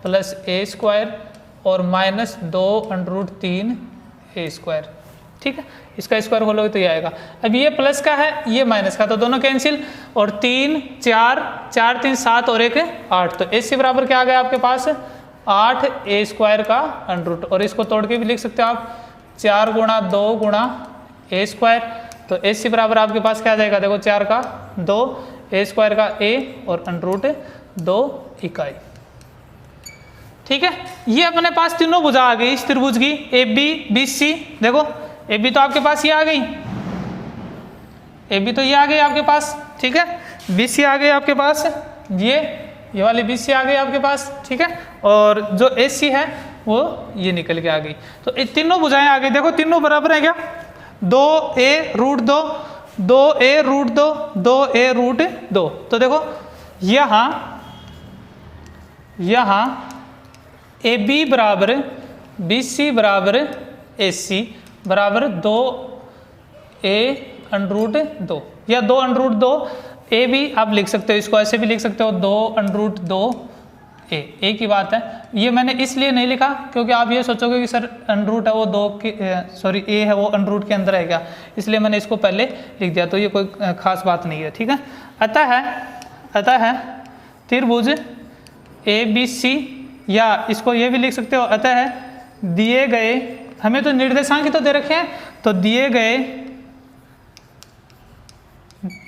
plus a square, और minus 2 under root 3a square, ठीक है। इसका स्क्वायर खोलोगे तो ये आएगा। अब ये प्लस का है, ये माइनस का, तो दोनों कैंसिल, और 3 4 4 3 7 और 1 8, तो AC बराबर क्या आ गया आपके पास 8a स्क्वायर का अंडर रूट, और इसको तोड़ के भी लिख सकते हो आप 4 गुणा 2 गुणा a स्क्वायर, तो AC बराबर आपके पास क्या आ जाएगा, देखो 4 का 2, a स्क्वायर का a, और अंडर रूट 2 इकाई, ठीक है। ये अपने पास तीनों भुजा आ गई इस त्रिभुज की, AB BC, देखो AB तो आपके पास ये आ गई, AB तो ये आ गई आपके पास, ठीक है। BC आ गई आपके पास, ये वाली BC आ गई आपके पास, ठीक है, और जो AC है वो ये निकल के आ गई, तो ये तीनों भुजाएं आ गई। देखो तीनों बराबर है क्या, 2a root 2, 2a root 2, 2a root 2, तो देखो यहाँ AB बराबर BC बराबर AC बराबर 2a अंडर रूट 2, या 2 अंडर रूट 2 a भी आप लिख सकते हो, इसको ऐसे भी लिख सकते हो 2 अंडर रूट 2 a, एक ही बात है। ये मैंने इसलिए नहीं लिखा क्योंकि आप ये सोचोगे कि सर अंडर रूट है वो 2 के सॉरी a है वो अंडर रूट के अंदर है क्या, इसलिए मैंने इसको पहले लिख दिया, तो ये कोई खास बात नहीं है, ठीक है। अतः त्रिभुज ABC, या इसको ये भी लिख सकते हो, अतः दिए गए, हमें तो निर्देशांक ही तो दे रखे हैं, तो दिए गए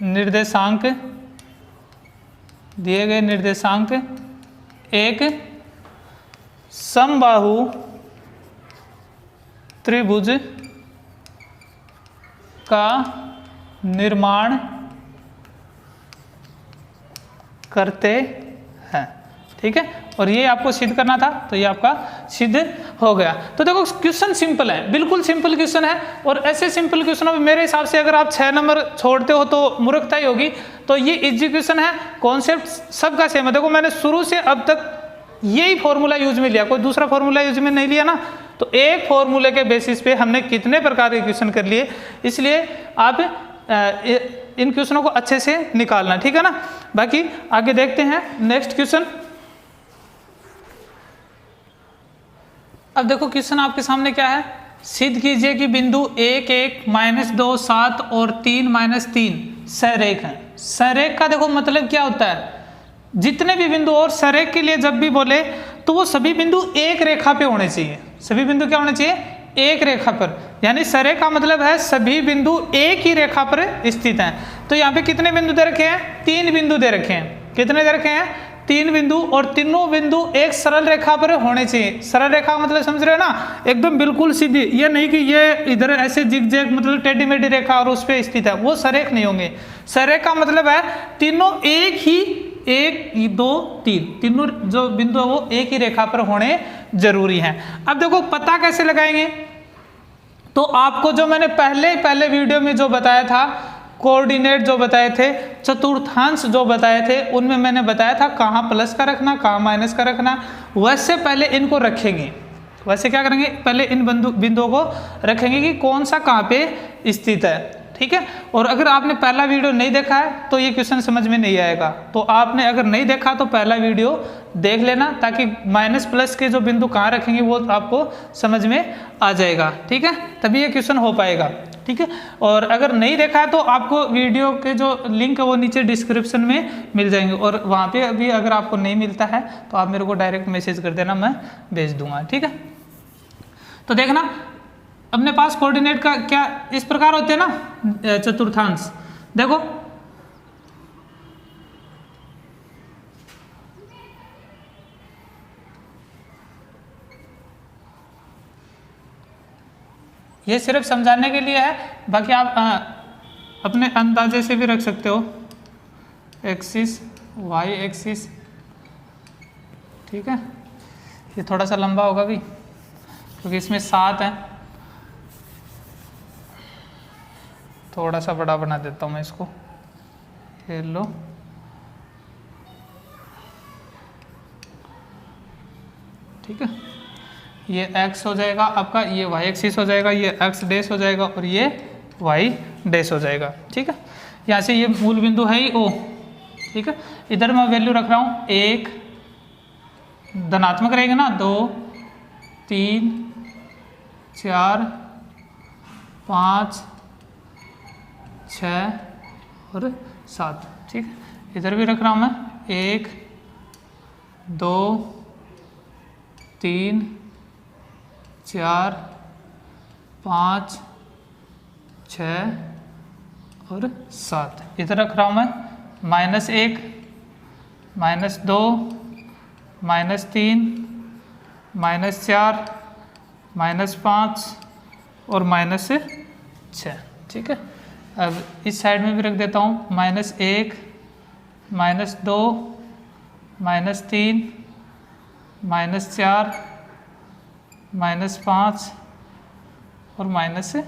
निर्देशांक एक समबाहु त्रिभुज का निर्माण करते हैं, ठीक है। और ये आपको सिद्ध करना था, तो ये आपका सिद्ध हो गया। तो देखो क्वेश्चन सिंपल है, बिल्कुल सिंपल क्वेश्चन है, और ऐसे सिंपल क्वेश्चनों में मेरे हिसाब से अगर आप 6 नंबर छोड़ते हो तो मूर्खता ही होगी। तो ये इजी क्वेश्चन है, कॉन्सेप्ट सबका सेम है। देखो मैंने शुरू से अब तक यही फॉर्मूला यूज में लिया, कोई दूसरा फॉर्मूला यूज में नहीं लिया ना, तो एक फॉर्मूले के बेसिस पे हमने कितने प्रकार के क्वेश्चन कर लिए। इसलिए आप इन क्वेश्चनों को अच्छे से निकालना, ठीक है ना। बाकी आगे देखते हैं नेक्स्ट क्वेश्चन। अब देखो क्वेश्चन आपके सामने क्या है, सिद्ध कीजिए कि बिंदु 1 1 -2 7 और 3 -3 सरेख हैं। सरेख का देखो मतलब क्या होता है, जितने भी बिंदु, और सरेख के लिए जब भी बोले तो वो सभी बिंदु एक रेखा पे होने चाहिए। सभी बिंदु क्या होने चाहिए, एक रेखा पर, यानी सरेख का मतलब है सभी बिंदु एक ही रेखा पर स्थित हैं। तो यहाँ पे कितने बिंदु दे रखे हैं, 3 बिंदु दे रखे हैं। कितने दे रखे हैं, 3 बिंदु, और तीनों बिंदु एक सरल रेखा पर होने चाहिए। सरल रेखा मतलब समझ रहे हो ना, एकदम बिल्कुल सीधी, ये नहीं कि ये इधर ऐसे जिग-जैग मतलब टेढ़ी मेढ़ी रेखा और उस पर स्थित है, वो सरेख नहीं होंगे। सरेख का मतलब है तीनों एक ही, 1 2 3 तीनों जो बिंदु है वो एक ही रेखा पर होने जरूरी हैं। अब देखो पता कैसे लगाएंगे, तो आपको जो मैंने पहले वीडियो में जो बताया था, कोऑर्डिनेट जो बताए थे, चतुर्थांश जो बताए थे, उनमें मैंने बताया था कहाँ प्लस का रखना, कहाँ माइनस का रखना। वैसे पहले इनको रखेंगे, वैसे क्या करेंगे, पहले इन बिंदुओं को रखेंगे कि कौन सा कहाँ पे स्थित है, ठीक है। और अगर आपने पहला वीडियो नहीं देखा है तो ये क्वेश्चन समझ में नहीं आएगा। तो आपने अगर नहीं देखा तो पहला वीडियो देख लेना, ताकि माइनस प्लस के जो बिंदु कहाँ रखेंगे वो आपको समझ में आ जाएगा, ठीक है, तभी ये क्वेश्चन हो पाएगा, ठीक है। और अगर नहीं देखा है तो आपको वीडियो के जो लिंक है वो नीचे डिस्क्रिप्शन में मिल जाएंगे, और वहाँ पे अभी अगर आपको नहीं मिलता है तो आप मेरे को डायरेक्ट मैसेज कर देना, मैं भेज दूंगा, ठीक है। तो देखना अपने पास कोऑर्डिनेट का क्या इस प्रकार होते हैं ना, चतुर्थांश। देखो ये सिर्फ समझाने के लिए है, बाकी आप अपने अंदाजे से भी रख सकते हो। एक्सिस, वाई एक्सिस, ठीक है। ये थोड़ा सा लंबा होगा भी क्योंकि इसमें 7 है, थोड़ा सा बड़ा बना देता हूँ मैं इसको, ये लो, ठीक है। ये x हो जाएगा आपका, ये y एक्सिस हो जाएगा, ये x डैश हो जाएगा और ये y डैश हो जाएगा, ठीक है। यहाँ से ये मूल बिंदु है ही O, ठीक है। इधर मैं वैल्यू रख रहा हूँ 1, धनात्मक रहेगा ना, 2 3 4 5 6 और 7, ठीक है। इधर भी रख रहा हूँ मैं 1 2 3 4 5 6 और 7। इधर रख रहा हूँ मैं -1 -2 -3 -4 -5 और -6, ठीक है। अब इस साइड में भी रख देता हूँ -1 -2 -3 -4 -5 और -6,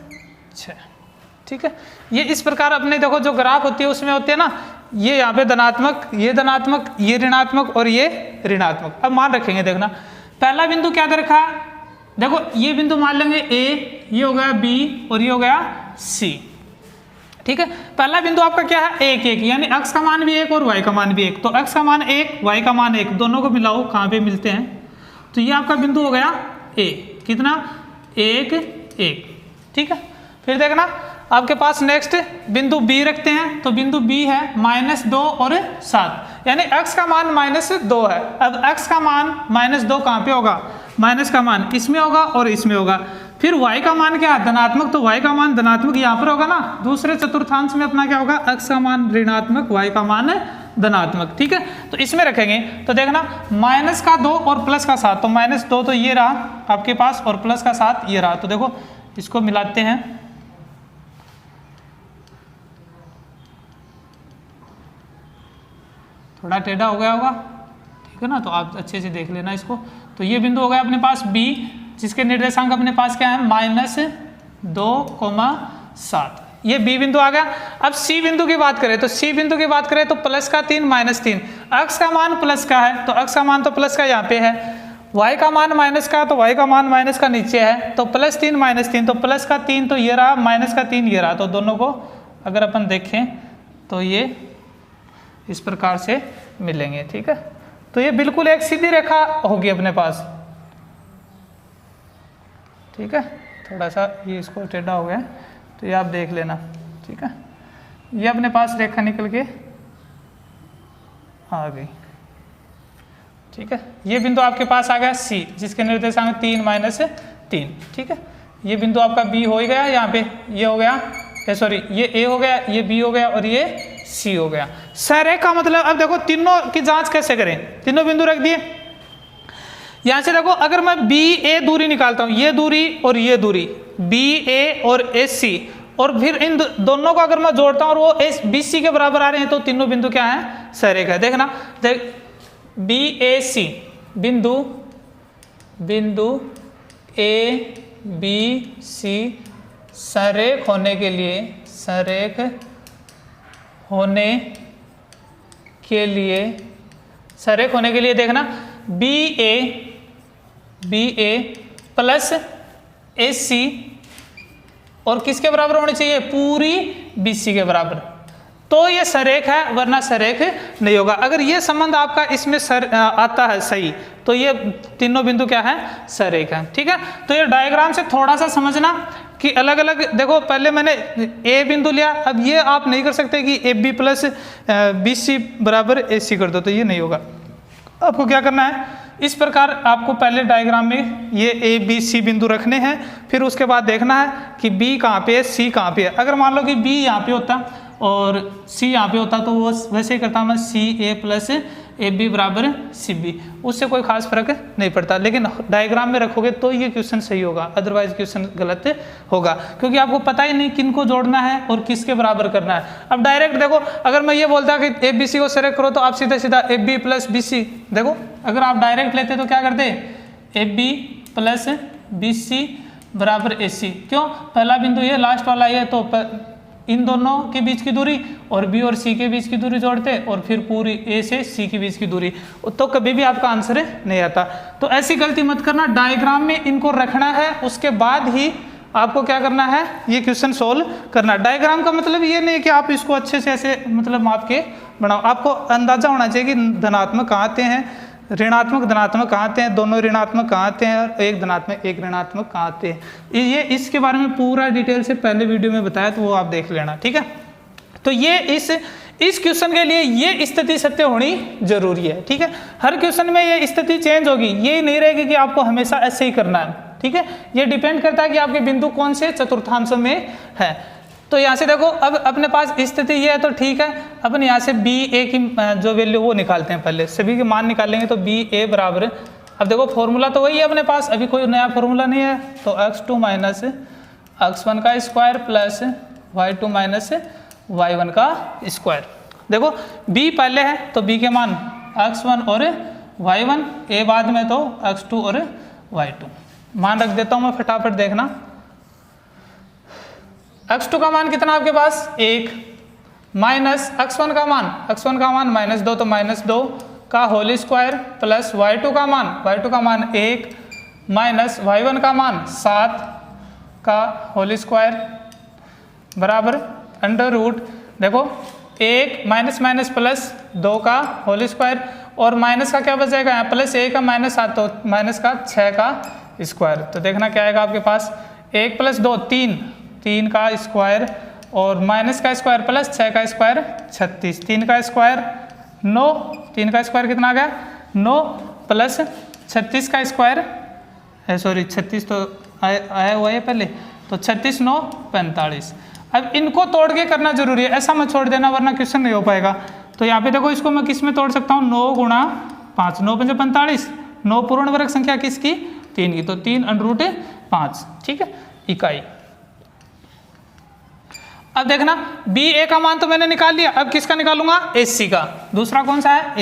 ठीक है। ये इस प्रकार अपने देखो जो ग्राफ होती है उसमें होते हैं ना, ये यहाँ पे धनात्मक, ये धनात्मक, ये ऋणात्मक और ये ऋणात्मक। अब मान रखेंगे, देखना पहला बिंदु क्या दे रखा है, देखो ये बिंदु मान लेंगे A, ये हो गया B और ये हो गया C, ठीक है। पहला बिंदु आपका क्या है 1 1, यानी x का मान भी 1 और y का मान भी 1। तो x का मान 1, y का मान 1, दोनों को मिलाओ कहाँ पे मिलते हैं, तो ये आपका बिंदु हो गया A, कितना 1 1, ठीक है। फिर देखना आपके पास नेक्स्ट बिंदु B रखते हैं, तो बिंदु B है -2 और 7, यानी x का मान -2 है। अब x का मान -2 कहाँ पे होगा, माइनस का मान इसमें होगा और इसमें होगा। फिर y का मान क्या है, धनात्मक, तो y का मान धनात्मक यहाँ पर होगा ना। दूसरे चतुर्थांश में अपना क्या होगा, x का मान ऋणात्मक, y का मान धनात्मक, ठीक है। तो इसमें रखेंगे तो देखना -2 और +7, तो -2 तो ये रहा आपके पास और +7 ये रहा। तो देखो इसको मिलाते हैं, थोड़ा टेढ़ा हो गया होगा, ठीक है ना, तो आप अच्छे से देख लेना इसको। तो ये बिंदु हो गया अपने पास B, जिसके निर्देशांक अपने पास क्या है -2,7, ये B बिंदु आ गया। अब C बिंदु की बात करें तो C बिंदु की बात करें तो +3 -3, x का मान प्लस का है तो x का मान तो प्लस का यहाँ पे है, y का मान माइनस का तो y का मान माइनस का नीचे है, तो +3 -3 तो +3 तो ये रहा, -3 ये रहा, तो दोनों को अगर अपन देखें तो ये इस प्रकार से मिलेंगे। ठीक है, तो ये बिल्कुल एक सीधी रेखा होगी अपने पास। ठीक है, थोड़ा सा ये इसको टेढ़ा हो गया तो ये आप देख लेना। ठीक है, ये अपने पास रेखा निकल के आ गई। ठीक है, ये बिंदु आपके पास आ गया C, जिसके निर्देशांक 3 माइनस 3। ठीक है, ये बिंदु आपका B हो ही गया, यहाँ पे ये हो गया, सॉरी ये A हो गया, ये B हो गया और ये C हो गया। सरेखा मतलब अब देखो तीनों की जांच कैसे करें, तीनों बिंदु रख दिए। यहां से देखो अगर मैं BA दूरी निकालता हूं, ये दूरी और ये दूरी BA और AC, और फिर इन दोनों को अगर मैं जोड़ता हूं और वो BC के बराबर आ रहे हैं तो तीनों बिंदु क्या है, सरेखा है। देखना देख BAC बिंदु ABC सरेख होने के लिए, सरेख होने के लिए देखना BA प्लस AC और किसके बराबर होनी चाहिए, पूरी BC के बराबर, तो ये सरेख है, वरना सरेख नहीं होगा। अगर ये संबंध आपका इसमें आता है सही, तो ये तीनों बिंदु क्या है, सरेख है। ठीक है, तो ये डायग्राम से थोड़ा सा समझना कि अलग अलग देखो, पहले मैंने A बिंदु लिया, अब ये आप नहीं कर सकते कि AB प्लस BC बराबर AC कर दो, तो ये नहीं होगा। आपको क्या करना है, इस प्रकार आपको पहले डायग्राम में ये ABC बिंदु रखने हैं, फिर उसके बाद देखना है कि B कहाँ पे है, C कहाँ पे है। अगर मान लो कि B यहाँ पे होता और C यहाँ पे होता तो वो वैसे ही करता मैं CA प्लस AB बराबर CB, उससे कोई खास फर्क नहीं पड़ता। लेकिन डायग्राम में रखोगे तो ये क्वेश्चन सही होगा, अदरवाइज क्वेश्चन गलत होगा, क्योंकि आपको पता ही नहीं किन को जोड़ना है और किसके बराबर करना है। अब डायरेक्ट देखो, अगर मैं ये बोलता कि ABC को सरेख करो तो आप सीधा सीधा AB प्लस BC, देखो अगर आप डायरेक्ट लेते तो क्या करते, AB प्लस BC बराबर AC। क्यों, पहला बिंदु ये, लास्ट वाला ये, तो इन दोनों के बीच की दूरी और B और C के बीच की दूरी जोड़ते और फिर पूरी A से C के बीच की दूरी, तो कभी भी आपका आंसर नहीं आता। तो ऐसी गलती मत करना, डायग्राम में इनको रखना है, उसके बाद ही आपको क्या करना है, ये क्वेश्चन सोल्व करना। डायग्राम का मतलब ये नहीं कि आप इसको अच्छे से ऐसे मतलब माप के बनाओ, आपको अंदाजा होना चाहिए कि धनात्मक कहाँ आते हैं, ऋणात्मक धनात्मक कहाँ आते हैं, दोनों ऋणात्मक कहाँ आते हैं और एक धनात्मक एक ऋणात्मक कहाँ आते हैं। ये इसके बारे में पूरा डिटेल से पहले वीडियो में बताया, तो वो आप देख लेना। ठीक है, तो ये इस क्वेश्चन के लिए ये स्थिति सत्य होनी जरूरी है। ठीक है, हर क्वेश्चन में ये स्थिति चेंज होगी, ये नहीं रहेगी कि आपको हमेशा ऐसे ही करना है। ठीक है, ये डिपेंड करता है कि आपके बिंदु कौन से चतुर्थांशों में है। तो यहाँ से देखो, अब अपने पास स्थिति ये है तो ठीक है, अपन यहाँ से BA की जो वैल्यू वो निकालते हैं, पहले सभी के मान निकालेंगे। तो BA बराबर, अब देखो फॉर्मूला तो वही है अपने पास, अभी कोई नया फॉर्मूला नहीं है, तो x2 माइनस x1 का square plus y2 minus y1 का स्क्वायर। देखो B पहले है तो B के मान x1 और y1, A बाद में तो x2 और y2 मान रख देता हूँ मैं, फटाफट देखना। x2 का मान कितना आपके पास 1 माइनस x1 का मान -2, तो -2 का होल स्क्वायर प्लस y2 का मान 1 माइनस y1 का मान 7 का होल स्क्वायर बराबर अंडर रूट, देखो 1 माइनस माइनस प्लस 2 का होल स्क्वायर, और माइनस का क्या बचेगा यहाँ, प्लस 1 का -7, तो माइनस का 6 का स्क्वायर। तो देखना क्या आएगा आपके पास, 1 प्लस 2 3 का स्क्वायर, और माइनस का स्क्वायर प्लस 6 का स्क्वायर 36, 3 का स्क्वायर 9, 3 का स्क्वायर कितना आ गया 9 प्लस 36 का स्क्वायर, सॉरी 36 तो आया हुआ है पहले, तो 36 9 45। अब इनको तोड़ के करना जरूरी है, ऐसा मत छोड़ देना वरना क्वेश्चन नहीं हो पाएगा। तो यहाँ पे देखो, इसको मैं किस में तोड़ सकता हूँ, 9 गुणा 5, 9 पंजे 45, 9 पूर्ण वर्ग संख्या किसकी 3 की, तो 3 अंडर रूट 5। ठीक है, इकाई। अब देखना BA का मान तो मैंने निकाल लिया, अब किसका निकालूंगा, AC का। दूसरा कौन सा है,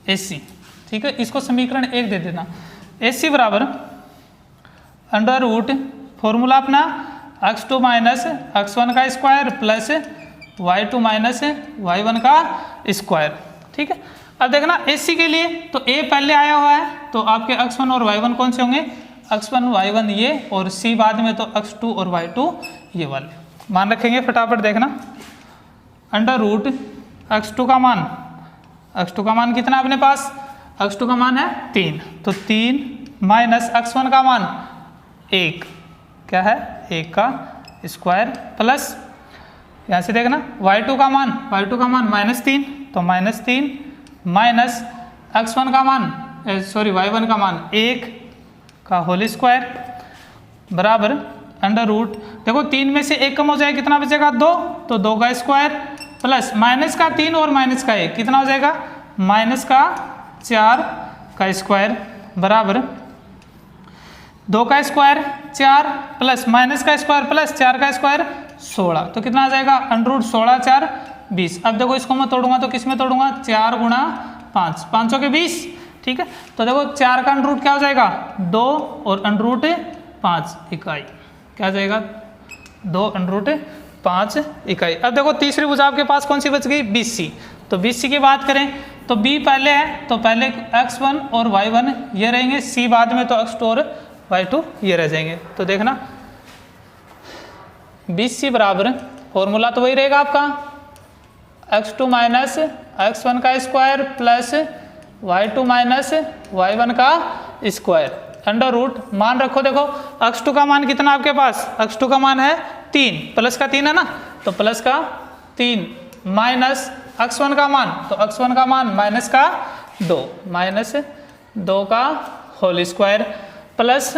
AC। ठीक है, इसको समीकरण 1 दे देना। AC बराबर अंडर रूट, फॉर्मूला अपना x2 माइनस x1 का square plus y2 minus y1 का स्क्वायर। ठीक है, अब देखना AC के लिए तो A पहले आया हुआ है, तो आपके x1 और y1 कौन से होंगे, x1 y1 ये, और C बाद में तो x2 और y2 ये वाले। मान रखेंगे, फटाफट देखना। अंडर रूट x2 का मान, x2 का मान कितना अपने पास, x2 का मान है 3, तो 3 माइनस x1 का मान 1, क्या है 1 का स्क्वायर, प्लस यहाँ से देखना y2 का मान, y2 का मान -3, तो -3 माइनस x1 का मान y1 का मान 1 का होल स्क्वायर बराबर अंडर रूट, देखो 3 में से 1 कम हो जाएगा, कितना बचेगा 2, तो 2 का स्क्वायर प्लस माइनस का 3 और माइनस का 1 कितना हो जाएगा, माइनस का 4 का स्क्वायर बराबर 2 का स्क्वायर 4 प्लस माइनस का स्क्वायर प्लस 4 का स्क्वायर 16, तो कितना आ जाएगा अंडर रूट 16 4 20। अब देखो इसको मैं तोड़ूंगा तो किस में तोड़ूंगा, 4 गुणा 5, 5 के 20, ठीक है। तो देखो 4 का अंडर रूट क्या हो जाएगा 2 और अंडर रूट 5 इकाई, क्या आ जाएगा 2 अंडर रूट 5 इकाई। अब देखो तीसरी भुजा आपके पास कौन सी बच गई, BC। तो BC की बात करें तो B पहले है, तो पहले x1 और y1 ये रहेंगे, C बाद में, तो x2 और y2 ये रह जाएंगे। तो देखना BC बराबर फॉर्मूला तो वही रहेगा आपका, x2 माइनस x1 का square plus y2 minus y1 का स्क्वायर अंडर रूट, मान रखो देखो x2 का मान कितना आपके पास, x2 का मान है 3, प्लस का 3 है ना, तो प्लस का 3 माइनस x1 का मान, तो x1 का मान माइनस का 2, माइनस 2 का होल स्क्वायर प्लस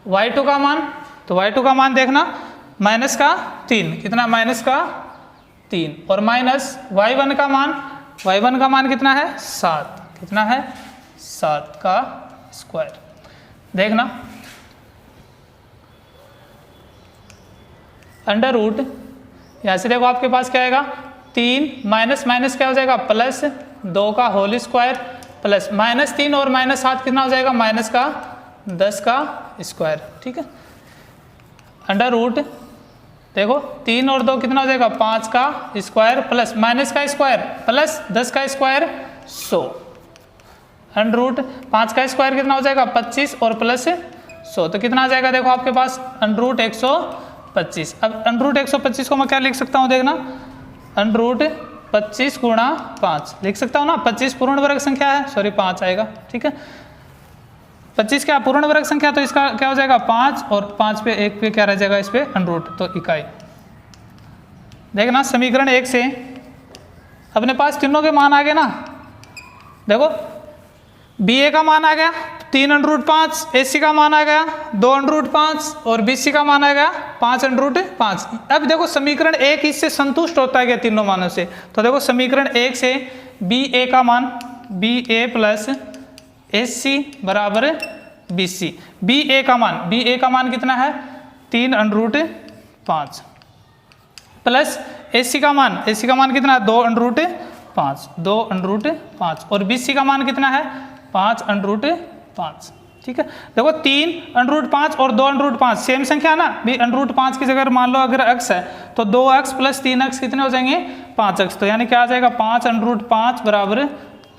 y2 का मान, तो y2 का मान देखना माइनस का 3, कितना माइनस का 3 और माइनस y1 का मान, y1 का मान कितना है 7, कितना है 7 का स्क्वायर। देखना अंडर रूट, यहाँ से देखो आपके पास क्या आएगा 3 माइनस माइनस क्या हो जाएगा प्लस 2 का होल स्क्वायर प्लस -3 और -7 कितना हो जाएगा, माइनस का 10 का स्क्वायर, ठीक है। अंडर रूट देखो 3 और 2 कितना हो जाएगा 5 का स्क्वायर प्लस माइनस का स्क्वायर प्लस 10 का स्क्वायर 100, अंडर रूट 5 का स्क्वायर कितना हो जाएगा 25 और प्लस 100, तो कितना आ जाएगा देखो आपके पास अंडर रूट 125। अब अंडर रूट 125 को मैं क्या लिख सकता हूँ, देखना अंडर रूट 25 गुणा 5 लिख सकता हूँ ना, 25 पूर्ण वर्ग संख्या है, सॉरी 5 आएगा, ठीक है। 25 क्या पूर्ण वर्ग संख्या, तो इसका क्या हो जाएगा 5 और 5 पे 1 पे क्या रह जाएगा इस पे अंडर रूट, तो इकाई। देखना समीकरण 1 से अपने पास तीनों के मान आ गए ना, देखो BA का मान आ गया 3 अंडर रूट 5, AC का मान आ गया 2 अंडर रूट 5 और BC का मान आ गया 5 अंडर रूट 5। अब देखो समीकरण 1 इससे संतुष्ट होता है क्या तीनों मानों से, तो देखो समीकरण 1 से BA का मान BA प्लस AC बराबर BC, BA का मान कितना है 3 अंडर रूट 5 प्लस AC का मान कितना है 2 अंडर रूट 5, 2 अंडर रूट 5 और BC का मान कितना है 5 अंडर रूट 5, ठीक है। देखो 3 अंडर रूट 5 और 2 अंडर रूट 5 सेम संख्या है ना, भी अंडर रूट 5 की जगह मान लो अगर x है तो 2x प्लस 3x कितने हो जाएंगे 5x, तो यानी क्या आ जाएगा 5 अंडर रूट 5 बराबर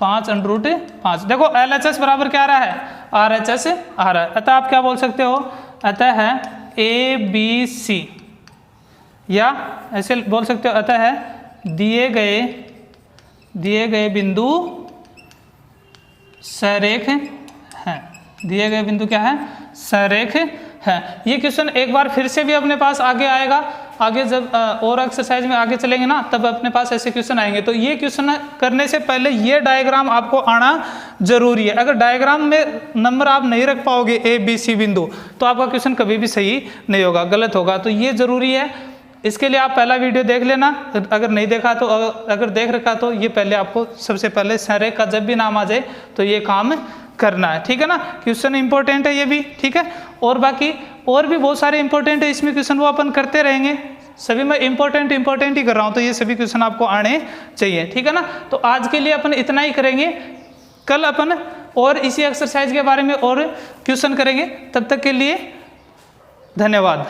5 अंडर रूट 5। देखो LHS बराबर क्या आ रहा है, RHS आ रहा है, अतः आप क्या बोल सकते हो, अतः है ABC, या ऐसे बोल सकते हो अतः है दिए गए बिंदु सरेख हैं, दिए गए बिंदु क्या है सरेख है। ये क्वेश्चन एक बार फिर से भी अपने पास आगे आएगा, आगे जब और एक्सरसाइज में आगे चलेंगे ना तब अपने पास ऐसे क्वेश्चन आएंगे। तो ये क्वेश्चन करने से पहले ये डायग्राम आपको आना जरूरी है। अगर डायग्राम में नंबर आप नहीं रख पाओगे ABC बिंदु तो आपका क्वेश्चन कभी भी सही नहीं होगा, गलत होगा। तो ये जरूरी है, इसके लिए आप पहला वीडियो देख लेना, अगर नहीं देखा तो, अगर देख रखा तो ये पहले आपको सबसे पहले सरेख का जब भी नाम आ जाए तो ये काम करना है, ठीक है ना। क्वेश्चन इंपॉर्टेंट है ये भी, ठीक है। और बाकी और भी बहुत सारे इंपॉर्टेंट है इसमें क्वेश्चन, वो अपन करते रहेंगे। सभी मैं इंपॉर्टेंट ही कर रहा हूँ, तो ये सभी क्वेश्चन आपको आने चाहिए, ठीक है ना। तो आज के लिए अपन इतना ही करेंगे, कल अपन और इसी एक्सरसाइज के बारे में और क्वेश्चन करेंगे। तब तक के लिए धन्यवाद।